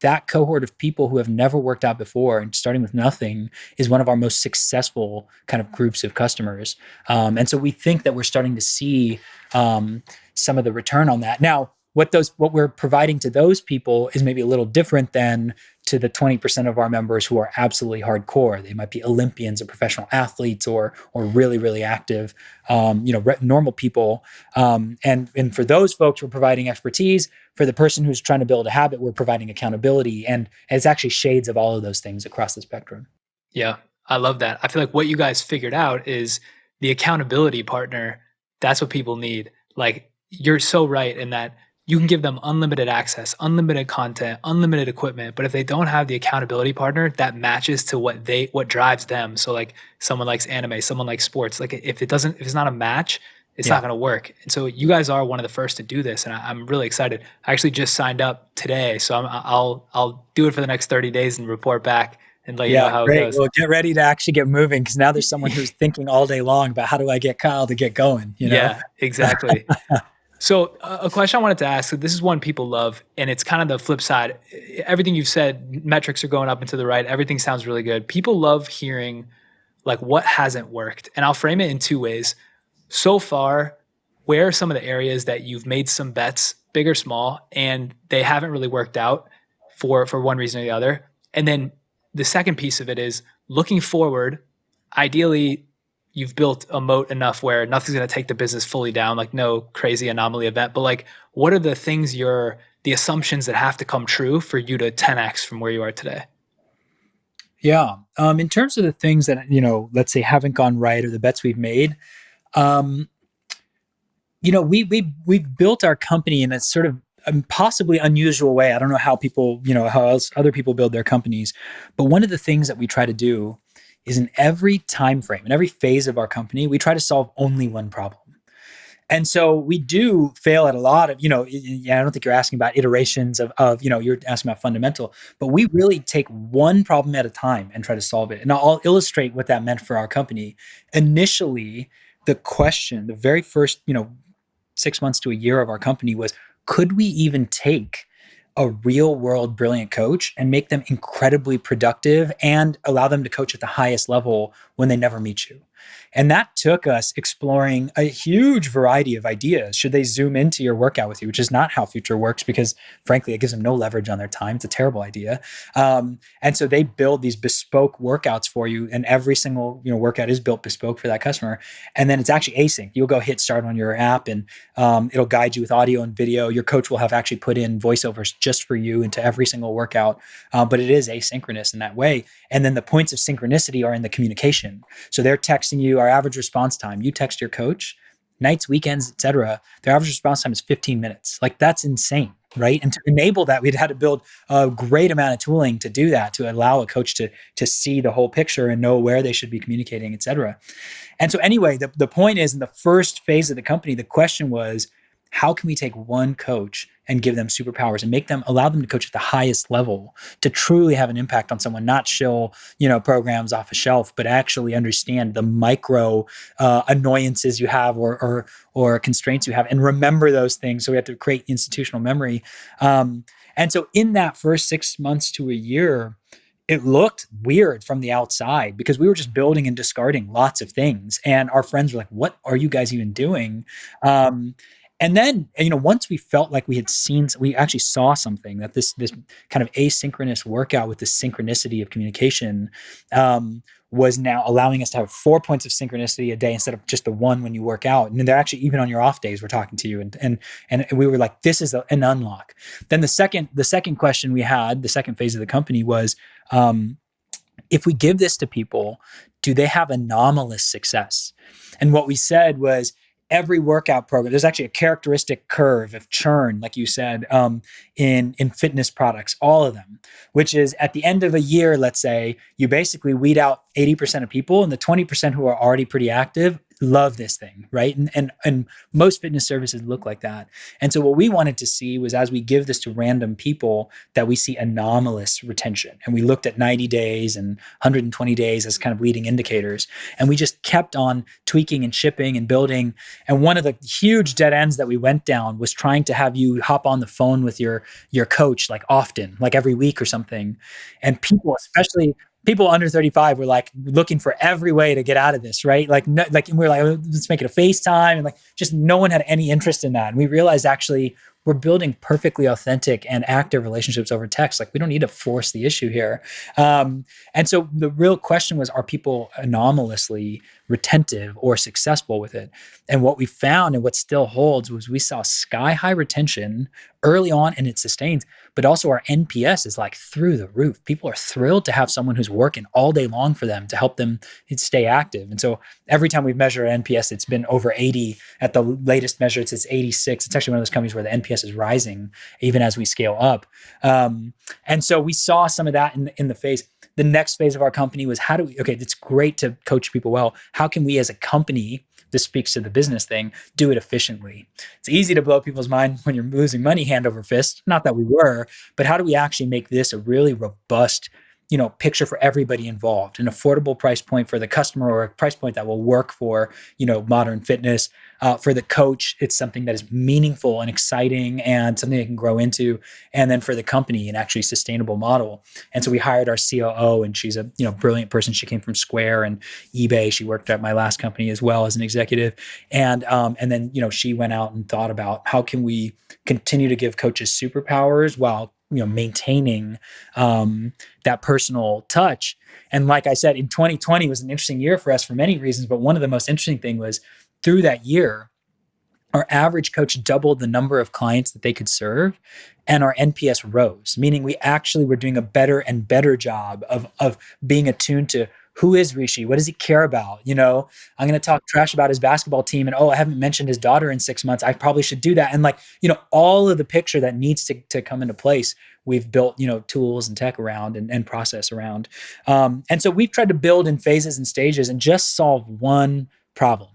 that cohort of people who have never worked out before and starting with nothing is one of our most successful kind of groups of customers. And so we think that we're starting to see some of the return on that. Now, what we're providing to those people is maybe a little different than to the 20% of our members who are absolutely hardcore. They might be Olympians or professional athletes or really, really active, normal people. And for those folks, we're providing expertise. For the person who's trying to build a habit, we're providing accountability. And it's actually shades of all of those things across the spectrum. Yeah, I love that. I feel like what you guys figured out is the accountability partner. That's what people need. Like, you're so right in that you can give them unlimited access, unlimited content, unlimited equipment, but if they don't have the accountability partner that matches to what drives them. So like someone likes anime, someone likes sports. Like if it's not a match, it's not going to work. And so you guys are one of the first to do this, and I'm really excited. I actually just signed up today, so I'll do it for the next 30 days and report back and let you know how it goes. Well, get ready to actually get moving, because now there's someone who's thinking all day long about, how do I get Kyle to get going? Yeah, exactly. So a question I wanted to ask, so this is one people love, and it's kind of the flip side. Everything you've said, metrics are going up and to the right. Everything sounds really good. People love hearing like what hasn't worked. And I'll frame it in 2 ways. So far, where are some of the areas that you've made some bets, big or small, and they haven't really worked out for one reason or the other? And then the second piece of it is looking forward, ideally, you've built a moat enough where nothing's going to take the business fully down, like no crazy anomaly event, but like, what are the things the assumptions that have to come true for you to 10x from where you are today? Yeah. In terms of the things that, let's say haven't gone right, or the bets we've made, we've built our company in a sort of possibly unusual way. I don't know how people, how else other people build their companies, but one of the things that we try to do is in every time frame, in every phase of our company, we try to solve only one problem. And so we do fail at a lot of, I don't think you're asking about iterations of you're asking about fundamental, but we really take one problem at a time and try to solve it. And I'll illustrate what that meant for our company. Initially, the question, the very first, 6 months to a year of our company was, could we even take a real world brilliant coach and make them incredibly productive and allow them to coach at the highest level when they never meet you? And that took us exploring a huge variety of ideas. Should they zoom into your workout with you, which is not how Future works, because frankly, it gives them no leverage on their time. It's a terrible idea. And so they build these bespoke workouts for you, and every single workout is built bespoke for that customer. And then it's actually async. You'll go hit start on your app, and it'll guide you with audio and video. Your coach will have actually put in voiceovers just for you into every single workout, but it is asynchronous in that way. And then the points of synchronicity are in the communication. So they're texting you. Our average response time, you text your coach, nights, weekends, etc., their average response time is 15 minutes. Like, that's insane, right? And to enable that, we'd had to build a great amount of tooling to do that, to allow a coach to see the whole picture and know where they should be communicating, etc. And so anyway, the point is, in the first phase of the company, the question was, how can we take one coach and give them superpowers and allow them to coach at the highest level to truly have an impact on someone, not shill, programs off a shelf, but actually understand the micro annoyances you have or constraints you have and remember those things. So we have to create institutional memory. And so in that first 6 months to a year, it looked weird from the outside because we were just building and discarding lots of things. And our friends were like, what are you guys even doing? And then, once we felt like we actually saw something, that this kind of asynchronous workout with the synchronicity of communication was now allowing us to have 4 points of synchronicity a day instead of just the one when you work out. And they're actually, even on your off days, we're talking to you. And we were like, this is an unlock. Then the second question we had, the second phase of the company was, if we give this to people, do they have anomalous success? And what we said was, every workout program, there's actually a characteristic curve of churn, like you said, in fitness products, all of them, which is at the end of a year, let's say, you basically weed out 80% of people, and the 20% who are already pretty active love this thing, right? And most fitness services look like that. And so what we wanted to see was, as we give this to random people, that we see anomalous retention. And we looked at 90 days and 120 days as kind of leading indicators. And we just kept on tweaking and shipping and building. And one of the huge dead ends that we went down was trying to have you hop on the phone with your coach, like often, like every week or something. And people, especially people under 35, were like looking for every way to get out of this, right? And we're like, let's make it a FaceTime. And like, just no one had any interest in that. And we realized actually we're building perfectly authentic and active relationships over text. Like, we don't need to force the issue here. And so the real question was, are people anomalously retentive or successful with it? And what we found, and what still holds, was we saw sky high retention early on, and it sustains, but also our NPS is like through the roof. People are thrilled to have someone who's working all day long for them to help them stay active. And so every time we've measured NPS, it's been over 80. At the latest measure, it's 86. It's actually one of those companies where the NPS is rising even as we scale up. And so we saw some of that in the phase. The next phase of our company was, it's great to coach people well. How can we as a company, this speaks to the business thing, do it efficiently? It's easy to blow people's mind when you're losing money hand over fist. Not that we were, but how do we actually make this a really robust, picture for everybody involved, an affordable price point for the customer, or a price point that will work for, modern fitness. For the coach, it's something that is meaningful and exciting and something they can grow into. And then for the company, an actually sustainable model. And so we hired our COO, and she's a brilliant person. She came from Square and eBay. She worked at my last company as well as an executive. And then she went out and thought about, how can we continue to give coaches superpowers while maintaining that personal touch. And like I said, in 2020 was an interesting year for us for many reasons, but one of the most interesting thing was, through that year, our average coach doubled the number of clients that they could serve, and our NPS rose, meaning we actually were doing a better and better job of being attuned to, who is Rishi? What does he care about? I'm going to talk trash about his basketball team, and I haven't mentioned his daughter in 6 months. I probably should do that. And all of the picture that needs to come into place, we've built, tools and tech around and process around. And so we've tried to build in phases and stages and just solve one problem.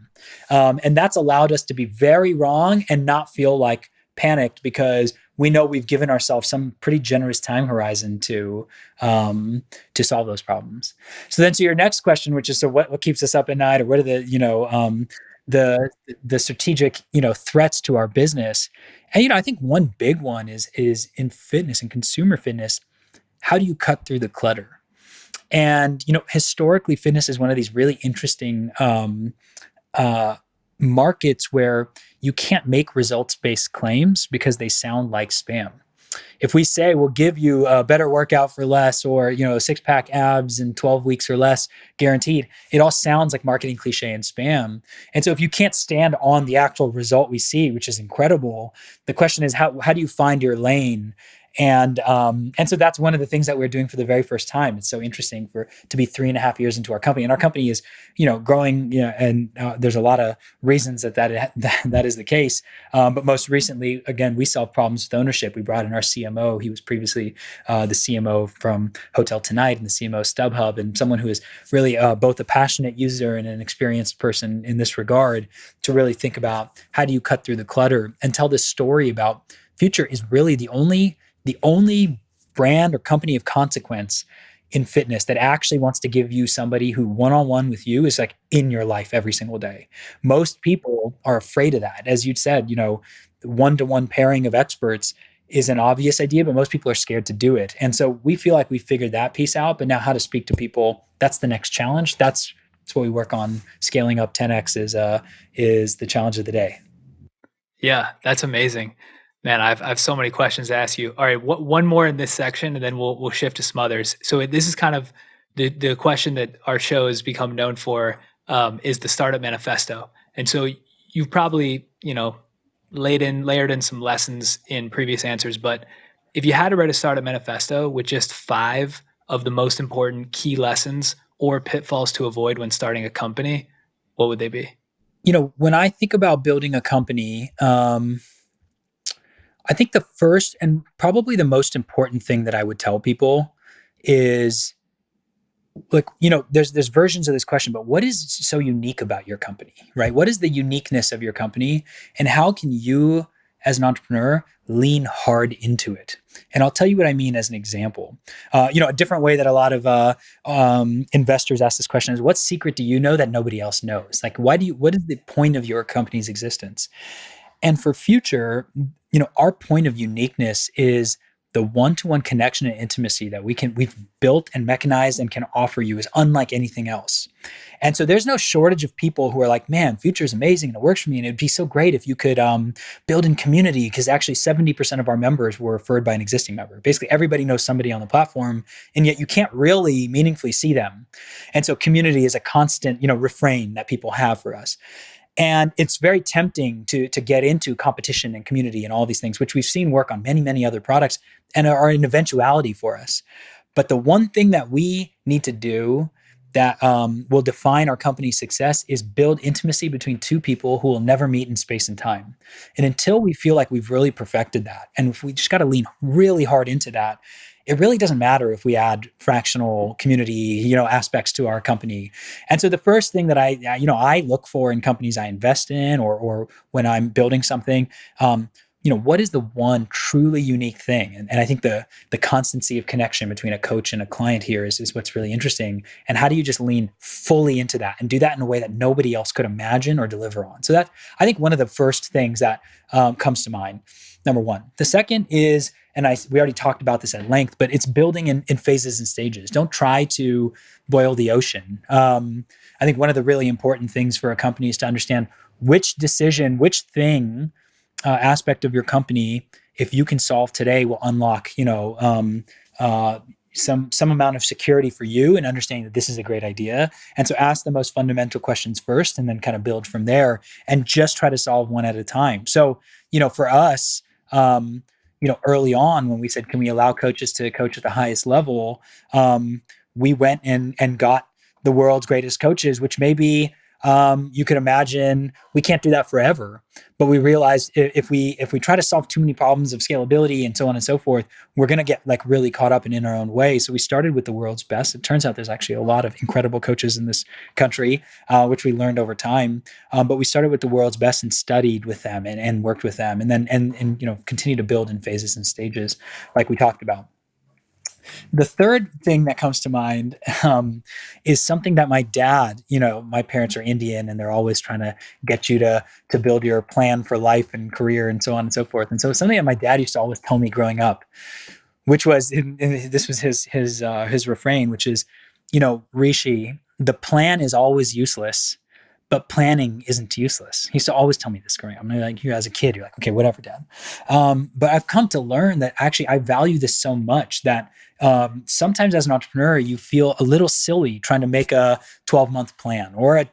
And that's allowed us to be very wrong and not feel like panicked, because we know we've given ourselves some pretty generous time horizon to solve those problems. So then to your next question, which is, so what keeps us up at night, or what are the strategic, threats to our business? And, I think one big one is in fitness and consumer fitness, how do you cut through the clutter? And, historically, fitness is one of these really interesting markets where you can't make results-based claims because they sound like spam. If we say we'll give you a better workout for less, or a 6-pack abs in 12 weeks or less guaranteed, it all sounds like marketing cliche and spam. And so if you can't stand on the actual result we see, which is incredible, the question is, how do you find your lane And so that's one of the things that we're doing for the very first time. It's so interesting to be 3.5 years into our company, and our company is growing, and there's a lot of reasons that is the case. But most recently, again, we solve problems with ownership. We brought in our CMO. He was previously the CMO from Hotel Tonight and the CMO of StubHub, and someone who is really both a passionate user and an experienced person in this regard, to really think about how do you cut through the clutter and tell this story about Future is really the only brand or company of consequence in fitness that actually wants to give you somebody who one-on-one with you is like in your life every single day. Most people are afraid of that. As you said, one-to-one pairing of experts is an obvious idea, but most people are scared to do it. And so we feel like we figured that piece out, but now how to speak to people, that's the next challenge. That's what we work on. Scaling up 10x is the challenge of the day. Yeah, that's amazing. Man, I've so many questions to ask you. All right, one more in this section, and then we'll shift to some others. So this is kind of the question that our show has become known for, is the Startup Manifesto. And so you've probably layered in some lessons in previous answers, but if you had to write a Startup Manifesto with just 5 of the most important key lessons or pitfalls to avoid when starting a company, what would they be? When I think about building a company, I think the first and probably the most important thing that I would tell people is, like, there's versions of this question, but what is so unique about your company, right? What is the uniqueness of your company, and how can you as an entrepreneur lean hard into it? And I'll tell you what I mean as an example. A different way that a lot of investors ask this question is, what secret do you know that nobody else knows? Like, what is the point of your company's existence? And for Future, our point of uniqueness is the one-to-one connection and intimacy that we've built and mechanized and can offer you is unlike anything else. And so there's no shortage of people who are like, man, Future is amazing and it works for me, and it'd be so great if you could build in community, because actually 70% of our members were referred by an existing member. Basically, everybody knows somebody on the platform, and yet you can't really meaningfully see them. And so community is a constant, refrain that people have for us. And it's very tempting to get into competition and community and all these things, which we've seen work on many, many other products and are an eventuality for us. But the one thing that we need to do that will define our company's success is build intimacy between two people who will never meet in space and time. And until we feel like we've really perfected that, and if we just got to lean really hard into that, it really doesn't matter if we add fractional community, aspects to our company. And so the first thing that I look for in companies I invest in, or when I'm building something, what is the one truly unique thing? And I think the constancy of connection between a coach and a client here is what's really interesting. And how do you just lean fully into that and do that in a way that nobody else could imagine or deliver on? So that, I think, one of the first things that comes to mind, number one. The second is, and we already talked about this at length, but it's building in phases and stages. Don't try to boil the ocean. I think one of the really important things for a company is to understand which decision, which thing, aspect of your company, if you can solve today, will unlock, some amount of security for you and understanding that this is a great idea. And so ask the most fundamental questions first, and then kind of build from there, and just try to solve one at a time. So, for us, early on when we said, can we allow coaches to coach at the highest level? We went and got the world's greatest coaches, which maybe you could imagine we can't do that forever. But we realized if we try to solve too many problems of scalability and so on and so forth, we're going to get like really caught up in our own way. So we started with the world's best. It turns out there's actually a lot of incredible coaches in this country, which we learned over time. But we started with the world's best and studied with them and worked with them, and then continue to build in phases and stages like we talked about. The third thing that comes to mind is something that my dad, my parents are Indian, and they're always trying to get you to build your plan for life and career and so on and so forth. And so something that my dad used to always tell me growing up, which was, and this was his refrain, which is, Rishi, the plan is always useless, but planning isn't useless. He used to always tell me this growing up. I'm like, you as a kid, you're like, okay, whatever, Dad. But I've come to learn that actually I value this so much that sometimes as an entrepreneur, you feel a little silly trying to make a 12-month plan or,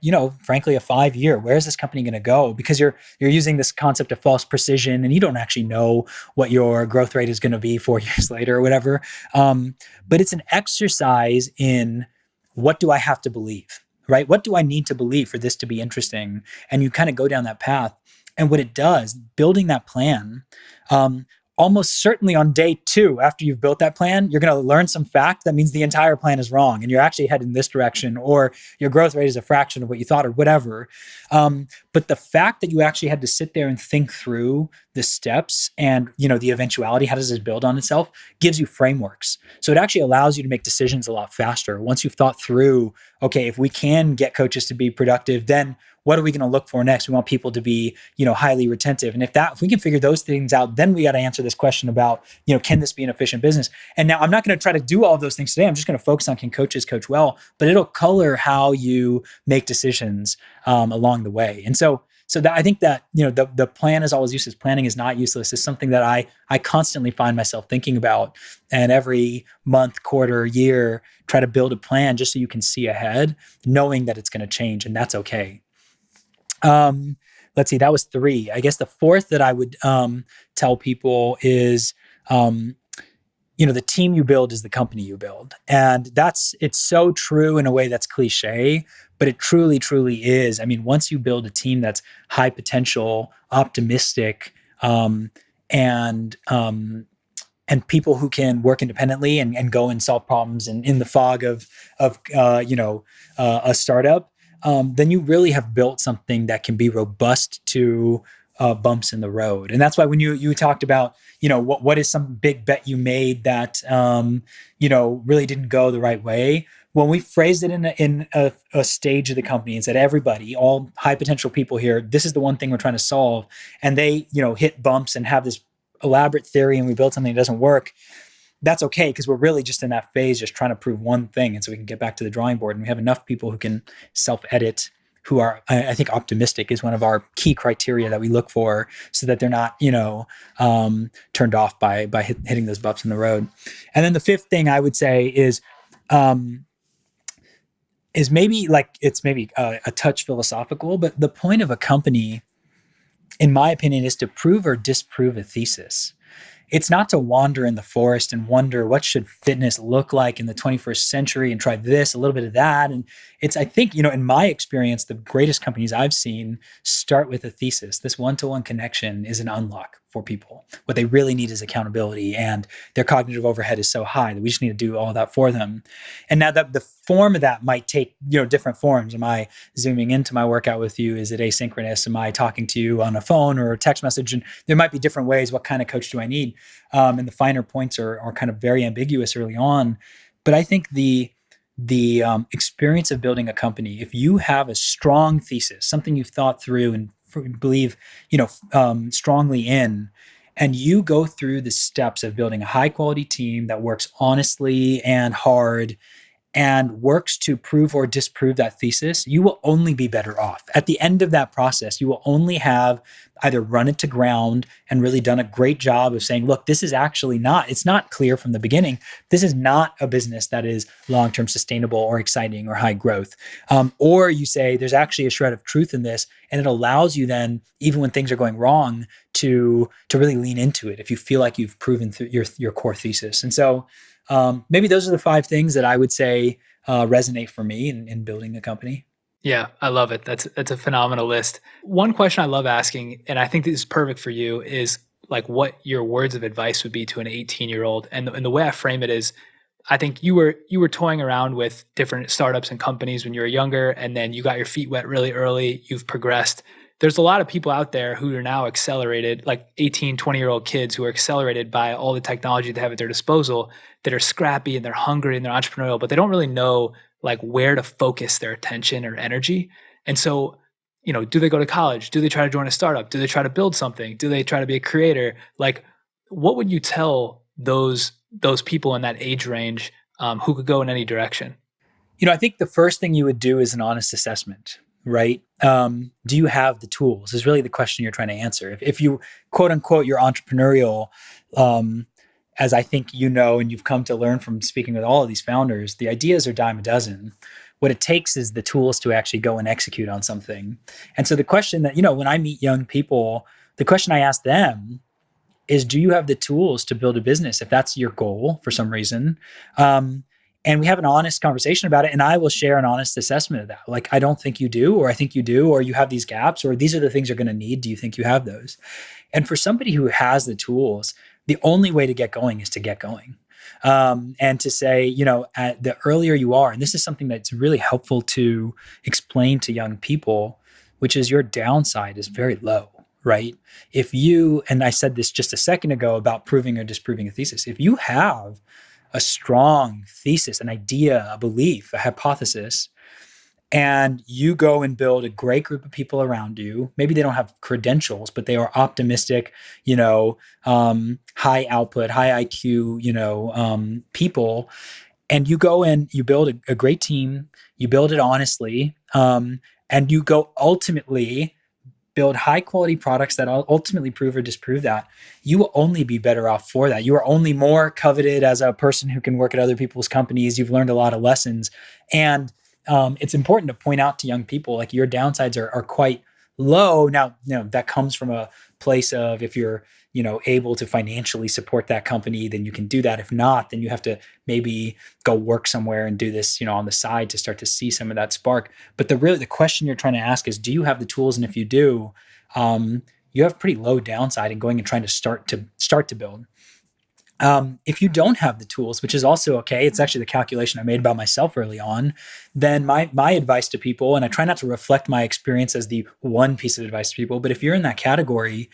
frankly, a 5-year. Where is this company going to go? Because you're using this concept of false precision, and you don't actually know what your growth rate is going to be 4 years later or whatever. But it's an exercise in what do I have to believe, right? What do I need to believe for this to be interesting? And you kind of go down that path. And what it does, building that plan, almost certainly on day 2, after you've built that plan, you're going to learn some fact that means the entire plan is wrong and you're actually heading in this direction, or your growth rate is a fraction of what you thought, or whatever. But the fact that you actually had to sit there and think through the steps and, the eventuality, how does this build on itself, gives you frameworks. So it actually allows you to make decisions a lot faster. Once you've thought through, okay, if we can get coaches to be productive, then what are we going to look for next? We want people to be, highly retentive. And if we can figure those things out, then we got to answer this question about, can this be an efficient business? And now I'm not going to try to do all of those things today. I'm just going to focus on, can coaches coach well? But it'll color how you make decisions along the way. And so that I think that, the plan is always useless. Planning is not useless. It's something that I constantly find myself thinking about. And every month, quarter, year, try to build a plan just so you can see ahead, knowing that it's going to change, and that's okay. Let's see, that was 3. I guess the 4th that I would tell people is, the team you build is the company you build. And it's so true in a way that's cliche, but it truly, truly is. I mean, once you build a team that's high potential, optimistic, and people who can work independently and go and solve problems in the fog of a startup, then you really have built something that can be robust to bumps in the road. And that's why when you talked about, what is some big bet you made that, really didn't go the right way. When we phrased it in a stage of the company and said, everybody, all high potential people here, this is the one thing we're trying to solve. And they, hit bumps and have this elaborate theory, and we build something that doesn't work. That's okay, because we're really just in that phase, just trying to prove one thing. And so we can get back to the drawing board, and we have enough people who can self-edit, who are, I think, optimistic is one of our key criteria that we look for, so that they're not, turned off by hitting those bumps in the road. And then the 5th thing I would say is maybe a touch philosophical, but the point of a company, in my opinion, is to prove or disprove a thesis. It's not to wander in the forest and wonder what should fitness look like in the 21st century and try this, a little bit of that. And it's, I think, in my experience, the greatest companies I've seen start with a thesis. This one-to-one connection is an unlock for people. What they really need is accountability, and their cognitive overhead is so high that we just need to do all of that for them. And now that the form of that might take, different forms. Am I zooming into my workout with you? Is it asynchronous? Am I talking to you on a phone or a text message? And there might be different ways. What kind of coach do I need? And the finer points are kind of very ambiguous early on. But I think the experience of building a company, if you have a strong thesis, something you've thought through and believe, strongly in, and you go through the steps of building a high quality team that works honestly and hard and works to prove or disprove that thesis, you will only be better off. At the end of that process, you will only have either run it to ground and really done a great job of saying, look, this is actually it's not clear from the beginning. This is not a business that is long-term sustainable or exciting or high growth. Or you say, there's actually a shred of truth in this, and it allows you then, even when things are going wrong, to really lean into it if you feel like you've proven your core thesis. And so maybe those are the 5 things that I would say resonate for me in building a company. Yeah, I love it. That's a phenomenal list. One question I love asking, and I think this is perfect for you, is like what your words of advice would be to an 18-year-old. And the way I frame it is, I think you were toying around with different startups and companies when you were younger, and then you got your feet wet really early. You've progressed. There's a lot of people out there who are now accelerated, like 18, 20-year-old kids who are accelerated by all the technology they have at their disposal, that are scrappy and they're hungry and they're entrepreneurial, but they don't really know like where to focus their attention or energy. And so, do they go to college? Do they try to join a startup? Do they try to build something? Do they try to be a creator? Like, what would you tell those people in that age range who could go in any direction? I think the first thing you would do is an honest assessment, right? Do you have the tools is really the question you're trying to answer. If you, quote unquote, you're entrepreneurial, as I think you know, and you've come to learn from speaking with all of these founders, the ideas are dime a dozen. What it takes is the tools to actually go and execute on something. And so the question that, when I meet young people, the question I ask them is, do you have the tools to build a business if that's your goal for some reason? And we have an honest conversation about it, and I will share an honest assessment of that. Like, I don't think you do, or I think you do, or you have these gaps, or these are the things you're going to need. Do you think you have those? And for somebody who has the tools, the only way to get going is to get going. And to say, at the earlier you are, and this is something that's really helpful to explain to young people, which is your downside is very low, right? If you, and I said this just a second ago about proving or disproving a thesis, if you have a strong thesis, an idea, a belief, a hypothesis, and you go and build a great group of people around you, maybe they don't have credentials, but they are optimistic, high output, high IQ, people, and you go and you build a great team, you build it honestly, and you go ultimately build high quality products that ultimately prove or disprove that, you will only be better off for that. You are only more coveted as a person who can work at other people's companies. You've learned a lot of lessons. And it's important to point out to young people, like, your downsides are quite low. Now, that comes from a place of, if you're, able to financially support that company, then you can do that. If not, then you have to maybe go work somewhere and do this, on the side to start to see some of that spark. But the question you're trying to ask is, do you have the tools? And if you do, you have pretty low downside in going and trying to start to build. If you don't have the tools, which is also okay, it's actually the calculation I made about myself early on, then my advice to people, and I try not to reflect my experience as the one piece of advice to people, but if you're in that category,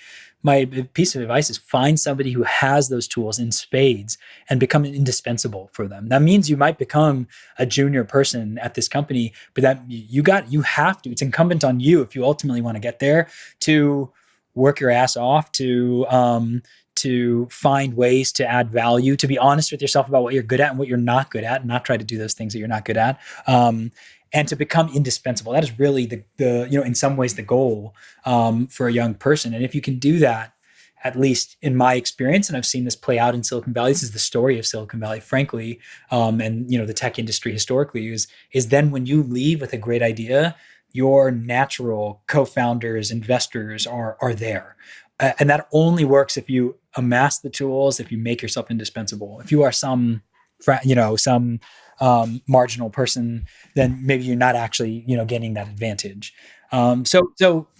my piece of advice is find somebody who has those tools in spades and become indispensable for them. That means you might become a junior person at this company, but that you have to, it's incumbent on you, if you ultimately want to get there, to work your ass off, to find ways to add value, to be honest with yourself about what you're good at and what you're not good at, and not try to do those things that you're not good at, and to become indispensable. That is really the in some ways the goal for a young person. And if you can do that, at least in my experience, and I've seen this play out in Silicon Valley, this is the story of Silicon Valley, frankly, and the tech industry historically, is then when you leave with a great idea, your natural co-founders, investors are there. And that only works if you amass the tools, if you make yourself indispensable. If you are some marginal person, then maybe you're not actually, gaining that advantage. So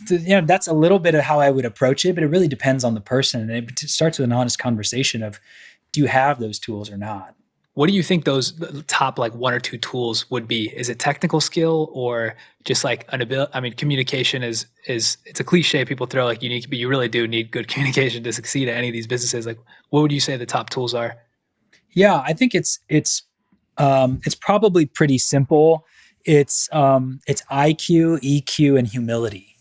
that's a little bit of how I would approach it, but it really depends on the person. And it starts with an honest conversation of, do you have those tools or not? What do you think those top one or two tools would be? Is it technical skill or just like an ability? I mean, communication is it's a cliche people throw unique, but you really do need good communication to succeed at any of these businesses. Like, what would you say the top tools are? Yeah, I think it's probably pretty simple. It's IQ, EQ, and humility.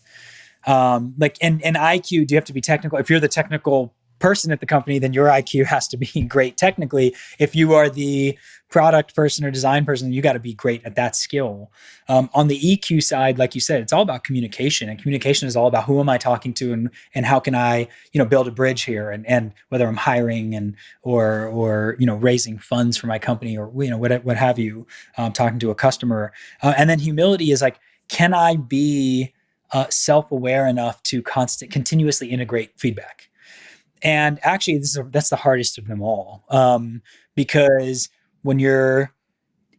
And IQ, do you have to be technical? If you're the technical person at the company, then your IQ has to be great technically. If you are the product person or design person, you got to be great at that skill. On the EQ side, like you said, it's all about communication, and communication is all about who am I talking to and how can I, build a bridge here, and whether I'm hiring and or raising funds for my company or what have you, talking to a customer. And then humility is like, can I be self-aware enough to continuously integrate feedback? And actually, that's the hardest of them all, because when you're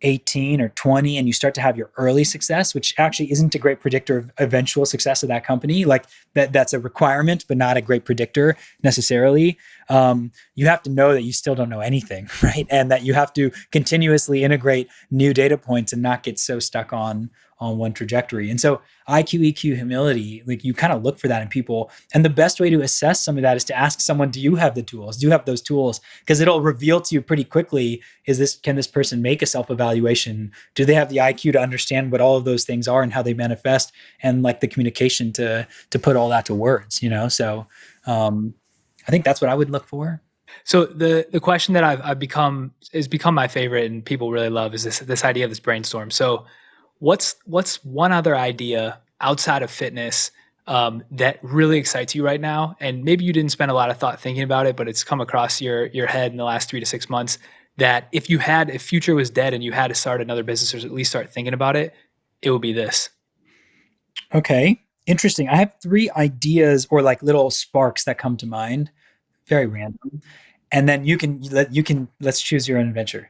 18 or 20 and you start to have your early success, which actually isn't a great predictor of eventual success of that company, like that's a requirement, but not a great predictor necessarily. You have to know that you still don't know anything, right? And that you have to continuously integrate new data points and not get so stuck on one trajectory. And so IQ, EQ, humility, like you kind of look for that in people. And the best way to assess some of that is to ask someone, do you have the tools? Do you have those tools? Because it'll reveal to you pretty quickly, can this person make a self-evaluation? Do they have the IQ to understand what all of those things are and how they manifest, and like the communication to put all that to words, So I think that's what I would look for. So the question that I've become my favorite and people really love is this idea of this brainstorm. So what's one other idea outside of fitness that really excites you right now? And maybe you didn't spend a lot of thought thinking about it, but it's come across your head in the last 3 to 6 months, that if future was dead and you had to start another business or at least start thinking about it, it would be this. Okay. Interesting. I have 3 ideas or like little sparks that come to mind. Very random. And then let's choose your own adventure.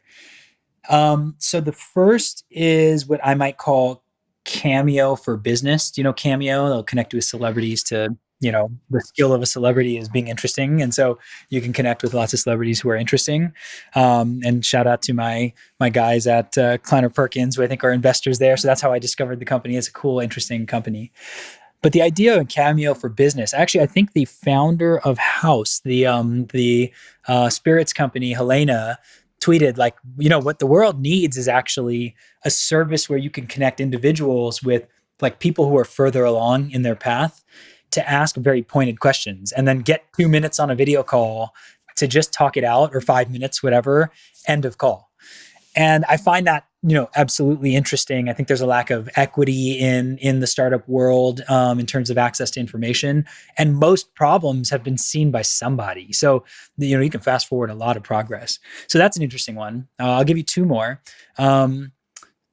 So the first is what I might call Cameo for business. Do you know Cameo? They'll connect with celebrities to, the skill of a celebrity is being interesting. And so you can connect with lots of celebrities who are interesting. And shout out to my guys at Kleiner Perkins, who I think are investors there. So that's how I discovered the company. It's a cool, interesting company. But the idea of Cameo for business, actually, I think the founder of House, the spirits company, Helena, tweeted like, what the world needs is actually a service where you can connect individuals with like people who are further along in their path to ask very pointed questions and then get 2 minutes on a video call to just talk it out, or 5 minutes, whatever, end of call. And I find that, absolutely interesting. I think there's a lack of equity in the startup world in terms of access to information. And most problems have been seen by somebody. So, you can fast forward a lot of progress. So that's an interesting one. I'll give you 2 more.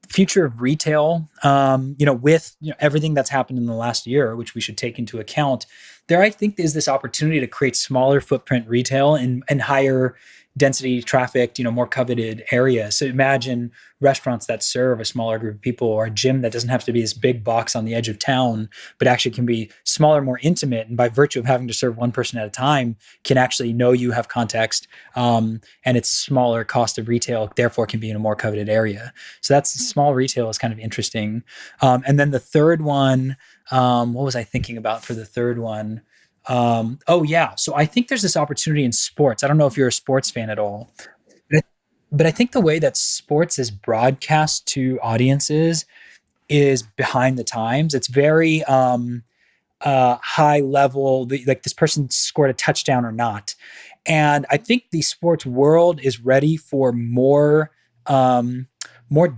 Future of retail, with everything that's happened in the last year, which we should take into account, there I think is this opportunity to create smaller footprint retail and higher density traffic, more coveted areas. So imagine restaurants that serve a smaller group of people, or a gym that doesn't have to be this big box on the edge of town, but actually can be smaller, more intimate. And by virtue of having to serve one person at a time, can actually know you, have context, and it's smaller cost of retail, therefore can be in a more coveted area. So that's small retail is kind of interesting. And then the third one, what was I thinking about for the third one? So I think there's this opportunity in sports. I don't know if you're a sports fan at all, but I think the way that sports is broadcast to audiences is behind the times. It's very high level, like this person scored a touchdown or not. And I think the sports world is ready for more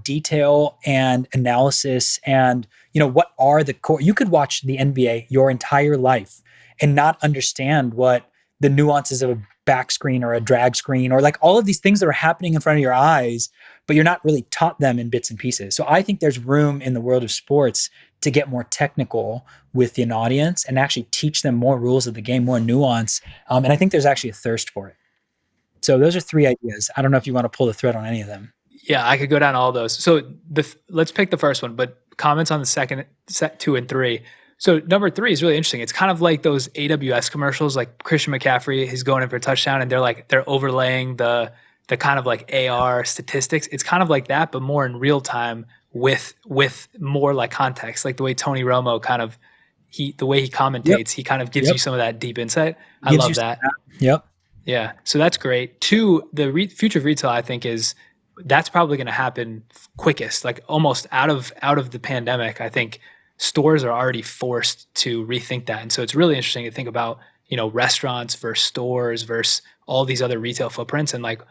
detail and analysis. And what are the core? You could watch the NBA your entire life and not understand what the nuances of a back screen or a drag screen, or like all of these things that are happening in front of your eyes, but you're not really taught them in bits and pieces. So I think there's room in the world of sports to get more technical with an audience and actually teach them more rules of the game, more nuance. And I think there's actually a thirst for it. So those are 3 ideas. I don't know if you want to pull the thread on any of them. Yeah, I could go down all those. So let's pick the first one, but comments on the second, 2 and 3. So number 3 is really interesting. It's kind of like those AWS commercials, like Christian McCaffrey, he's going in for a touchdown, and they're overlaying the kind of like AR statistics. It's kind of like that, but more in real time with more like context, like the way Tony Romo the way he commentates, he kind of gives you some of that deep insight. I love that. Yep. Yeah. So that's great. 2, the future of retail, I think that's probably going to happen quickest, like almost out of the pandemic. I think stores are already forced to rethink that. And so it's really interesting to think about, restaurants versus stores versus all these other retail footprints. And like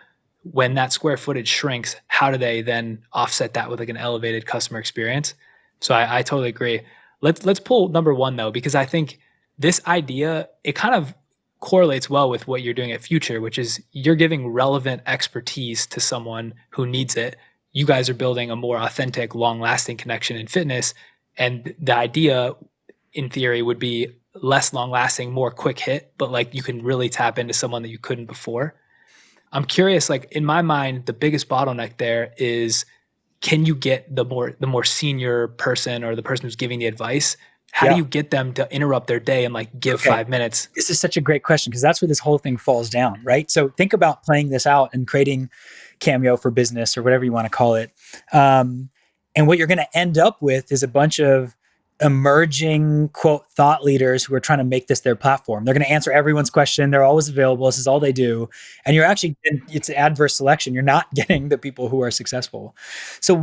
when that square footage shrinks, how do they then offset that with like an elevated customer experience? So I totally agree. Let's pull number 1 though, because I think this idea, it kind of correlates well with what you're doing at Future, which is you're giving relevant expertise to someone who needs it. You guys are building a more authentic, long-lasting connection in fitness. And the idea, in theory, would be less long-lasting, more quick hit, but like you can really tap into someone that you couldn't before. I'm curious, like in my mind, the biggest bottleneck there is, can you get the more senior person or the person who's giving the advice? How do you get them to interrupt their day and like give 5 minutes? This is such a great question, because that's where this whole thing falls down, right? So think about playing this out and creating Cameo for business, or whatever you want to call it. And what you're going to end up with is a bunch of emerging, quote, thought leaders who are trying to make this their platform. They're going to answer everyone's question. They're always available. This is all they do. And it's adverse selection. You're not getting the people who are successful. So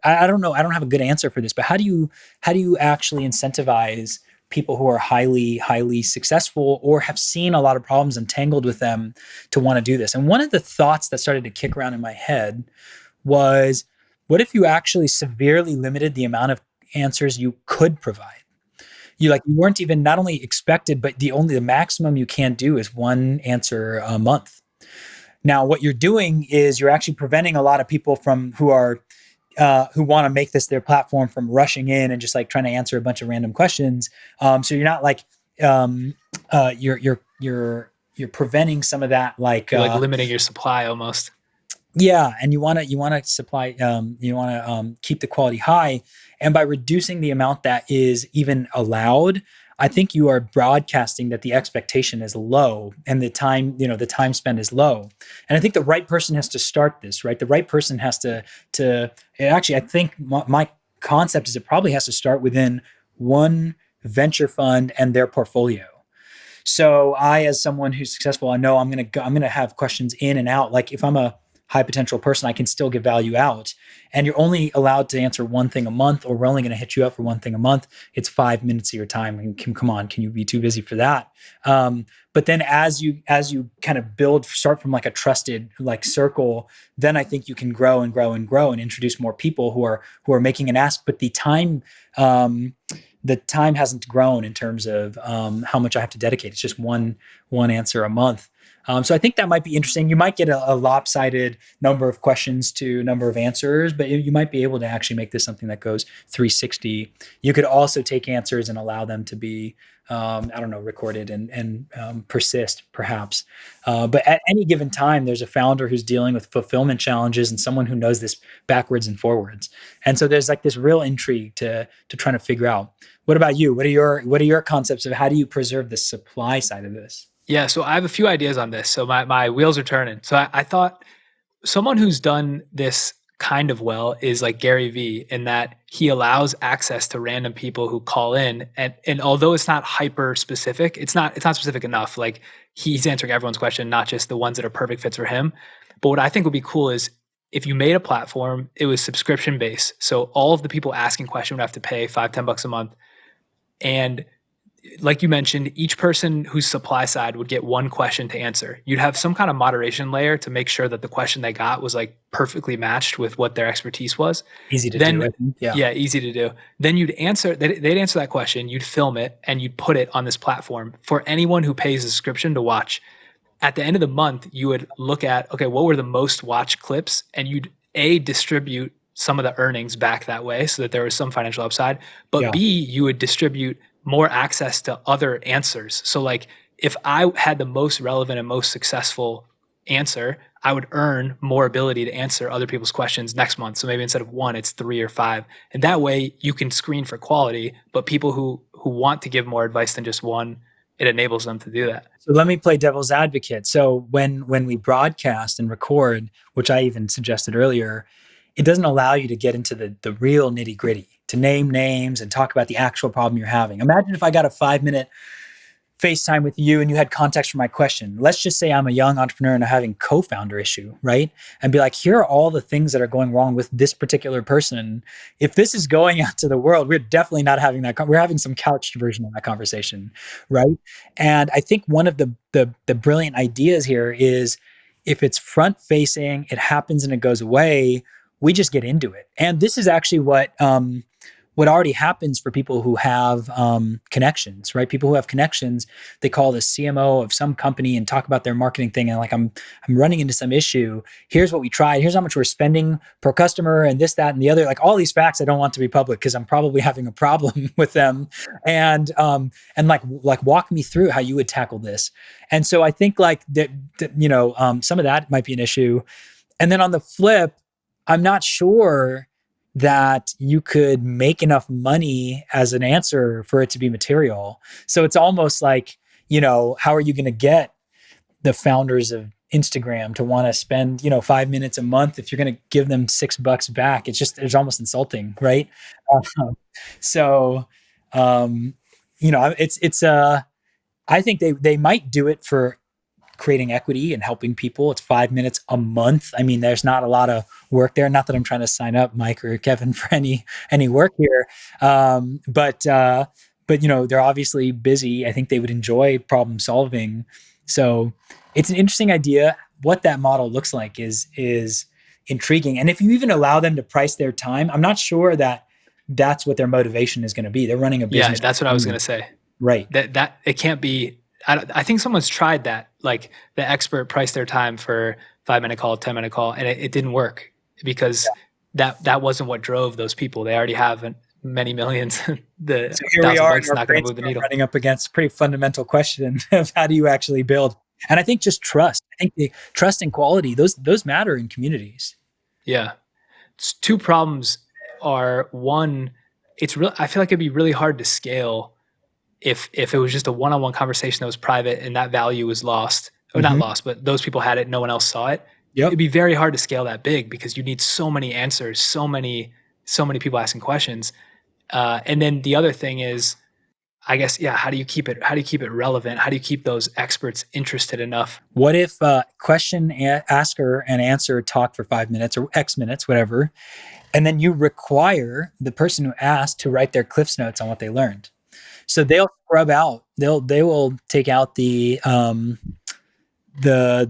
I don't know. I don't have a good answer for this, but how do you actually incentivize people who are highly, highly successful or have seen a lot of problems and tangled with them to want to do this? And one of the thoughts that started to kick around in my head was, what if you actually severely limited the amount of answers you could provide. You weren't even not only expected, but the maximum you can do is one answer a month. Now, what you're doing is you're actually preventing a lot of people from who want to make this their platform from rushing in and just like trying to answer a bunch of random questions. So you're not like you're preventing some of that You're like limiting your supply almost. Yeah, and you want to supply, you want to keep the quality high, and by reducing the amount that is even allowed, I think you are broadcasting that the expectation is low and the time spent is low. And I think the right person has to start this, right? The right person has to. Actually, I think my concept is it probably has to start within one venture fund and their portfolio. So I, as someone who's successful, I know I'm gonna have questions in and out. Like if I'm a high potential person, I can still give value out. And you're only allowed to answer one thing a month, or we're only going to hit you up for one thing a month. It's 5 minutes of your time. And come on, can you be too busy for that? But then as you kind of start from like a trusted like circle, then I think you can grow and grow and grow and introduce more people who are making an ask. But the time hasn't grown in terms of how much I have to dedicate. It's just one answer a month. So I think that might be interesting. You might get a lopsided number of questions to number of answers, but you might be able to actually make this something that goes 360. You could also take answers and allow them to be, recorded and persist perhaps. But at any given time, there's a founder who's dealing with fulfillment challenges and someone who knows this backwards and forwards. And so there's like this real intrigue to trying to figure out. What about you? What are your concepts of how do you preserve the supply side of this? Yeah, so I have a few ideas on this. So my wheels are turning. So I thought someone who's done this kind of well is like Gary Vee, in that he allows access to random people who call in. And although it's not hyper specific, it's not specific enough. Like he's answering everyone's question, not just the ones that are perfect fits for him. But what I think would be cool is if you made a platform, it was subscription based. So all of the people asking questions would have to pay $5-10 a month. And like you mentioned, each person whose supply side would get one question to answer. You'd have some kind of moderation layer to make sure that the question they got was like perfectly matched with what their expertise was. Easy to do. Yeah, easy to do. Then they'd answer that question, you'd film it, and you'd put it on this platform for anyone who pays a subscription to watch. At the end of the month, you would look at, okay, what were the most watched clips? And you'd distribute some of the earnings back that way so that there was some financial upside. But B, you would distribute more access to other answers. So like if I had the most relevant and most successful answer, I would earn more ability to answer other people's questions next month. So maybe instead of 1, it's 3 or 5. And that way you can screen for quality, but people who want to give more advice than just one, it enables them to do that. So let me play devil's advocate. So when we broadcast and record, which I even suggested earlier, it doesn't allow you to get into the real nitty gritty, to name names and talk about the actual problem you're having. Imagine if I got a 5-minute FaceTime with you and you had context for my question. Let's just say I'm a young entrepreneur and I'm having co-founder issue, right? And be like, here are all the things that are going wrong with this particular person. If this is going out to the world, we're definitely not having that. We're having some couched version of that conversation, right? And I think one of the brilliant ideas here is if it's front facing, it happens and it goes away, we just get into it. And this is actually what already happens for people who have connections, right? People who have connections, they call the CMO of some company and talk about their marketing thing. And like, I'm running into some issue. Here's what we tried. Here's how much we're spending per customer and this, that, and the other. Like all these facts I don't want to be public because I'm probably having a problem with them. And like walk me through how you would tackle this. And so I think like that some of that might be an issue. And then on the flip, I'm not sure that you could make enough money as an answer for it to be material. So it's almost like, how are you going to get the founders of Instagram to want to spend, 5 minutes a month if you're going to give them $6 back? It's almost insulting, right? I think they might do it for creating equity and helping people. It's 5 minutes a month. I mean, there's not a lot of work there. Not that I'm trying to sign up Mike or Kevin for any work here. But they're obviously busy. I think they would enjoy problem solving. So it's an interesting idea. What that model looks like is intriguing. And if you even allow them to price their time, I'm not sure that that's what their motivation is going to be. They're running a business. Yeah, that's what I was going to say. Right. That it can't be. I think someone's tried that. Like the expert priced their time for 5-minute call, 10-minute call, and it didn't work because that wasn't what drove those people. They already have many millions. The So here we are, $1,000 is not going to move the needle. running up against a pretty fundamental question of how do you actually build? And I think just trust. I think the trust and quality, those matter in communities. Yeah. Two problems are, one, I feel like it'd be really hard to scale if it was just a one-on-one conversation that was private and that value was lost, or not lost, but those people had it, no one else saw it. Yep. It'd be very hard to scale that big because you need so many answers, so many people asking questions. And then the other thing is, I guess, how do you keep it relevant? How do you keep those experts interested enough? What if question asker and answer talk for 5 minutes or X minutes, whatever, and then you require the person who asked to write their Cliff's Notes on what they learned? So they'll scrub out. They will take out the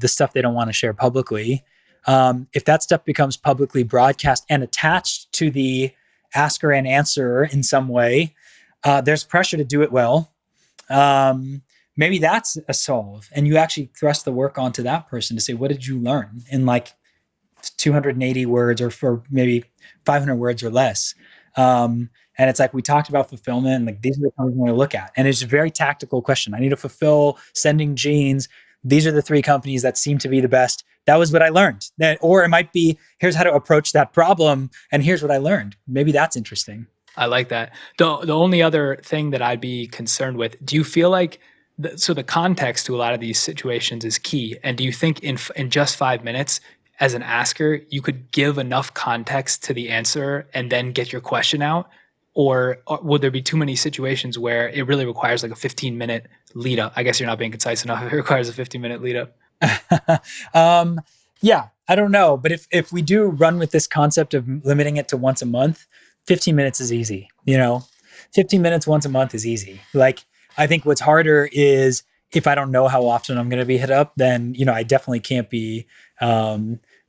stuff they don't want to share publicly. If that stuff becomes publicly broadcast and attached to the asker and answerer in some way, there's pressure to do it well. Maybe that's a solve, and you actually thrust the work onto that person to say, what did you learn in like 280 words or for maybe 500 words or less? And it's like, we talked about fulfillment, and like, these are the things we're going to look at. And it's a very tactical question. I need to fulfill sending jeans. These are the 3 companies that seem to be the best. That was what I learned. Or it might be, here's how to approach that problem, and here's what I learned. Maybe that's interesting. I like that. The only other thing that I'd be concerned with, do you feel like, so the context to a lot of these situations is key. And do you think in just 5 minutes, as an asker, you could give enough context to the answer and then get your question out? Or would there be too many situations where it really requires like a 15-minute lead up? I guess you're not being concise enough if it requires a 15-minute lead up. Yeah, I don't know. But if we do run with this concept of limiting it to once a month, 15 minutes is easy. 15 minutes once a month is easy. Like, I think what's harder is if I don't know how often I'm going to be hit up, then, I definitely can't be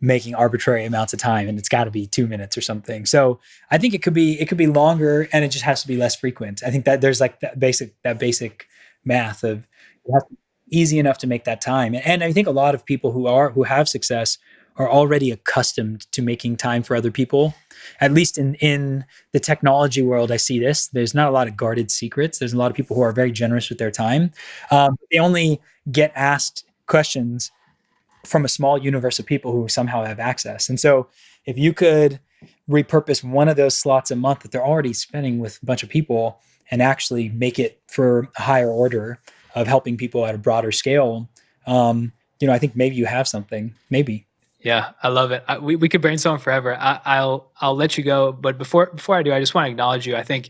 making arbitrary amounts of time, and it's got to be 2 minutes or something. So I think it could be longer, and it just has to be less frequent. I think that there's like that basic math of it has to be easy enough to make that time. And I think a lot of people who have success are already accustomed to making time for other people. At least in the technology world, I see this. There's not a lot of guarded secrets. There's a lot of people who are very generous with their time. They only get asked questions from a small universe of people who somehow have access. And so if you could repurpose one of those slots a month that they're already spending with a bunch of people and actually make it for a higher order of helping people at a broader scale, I think maybe you have something. Maybe. Yeah, I love it. We could brainstorm forever. I'll let you go, but before I do, I just want to acknowledge you. I think,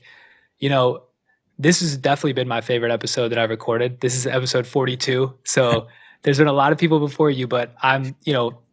this has definitely been my favorite episode that I've recorded. This is episode 42. So there's been a lot of people before you, but I'm,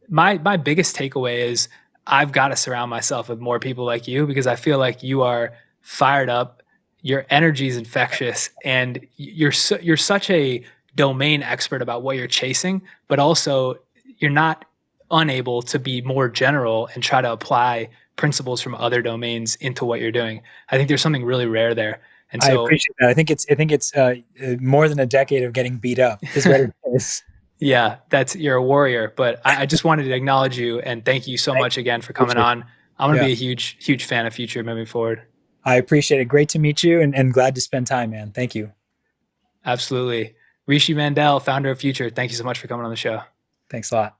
my biggest takeaway is I've got to surround myself with more people like you, because I feel like you are fired up. Your energy is infectious, and you're such a domain expert about what you're chasing, but also you're not unable to be more general and try to apply principles from other domains into what you're doing. I think there's something really rare there. And so I appreciate that. I think it's more than a decade of getting beat up is what it is. Yeah, you're a warrior, but I just wanted to acknowledge you and thank you so much again for coming on. I'm going to be a huge fan of Future moving forward. I appreciate it. Great to meet you, and glad to spend time, man. Thank you. Absolutely. Rishi Mandal, founder of Future. Thank you so much for coming on the show. Thanks a lot.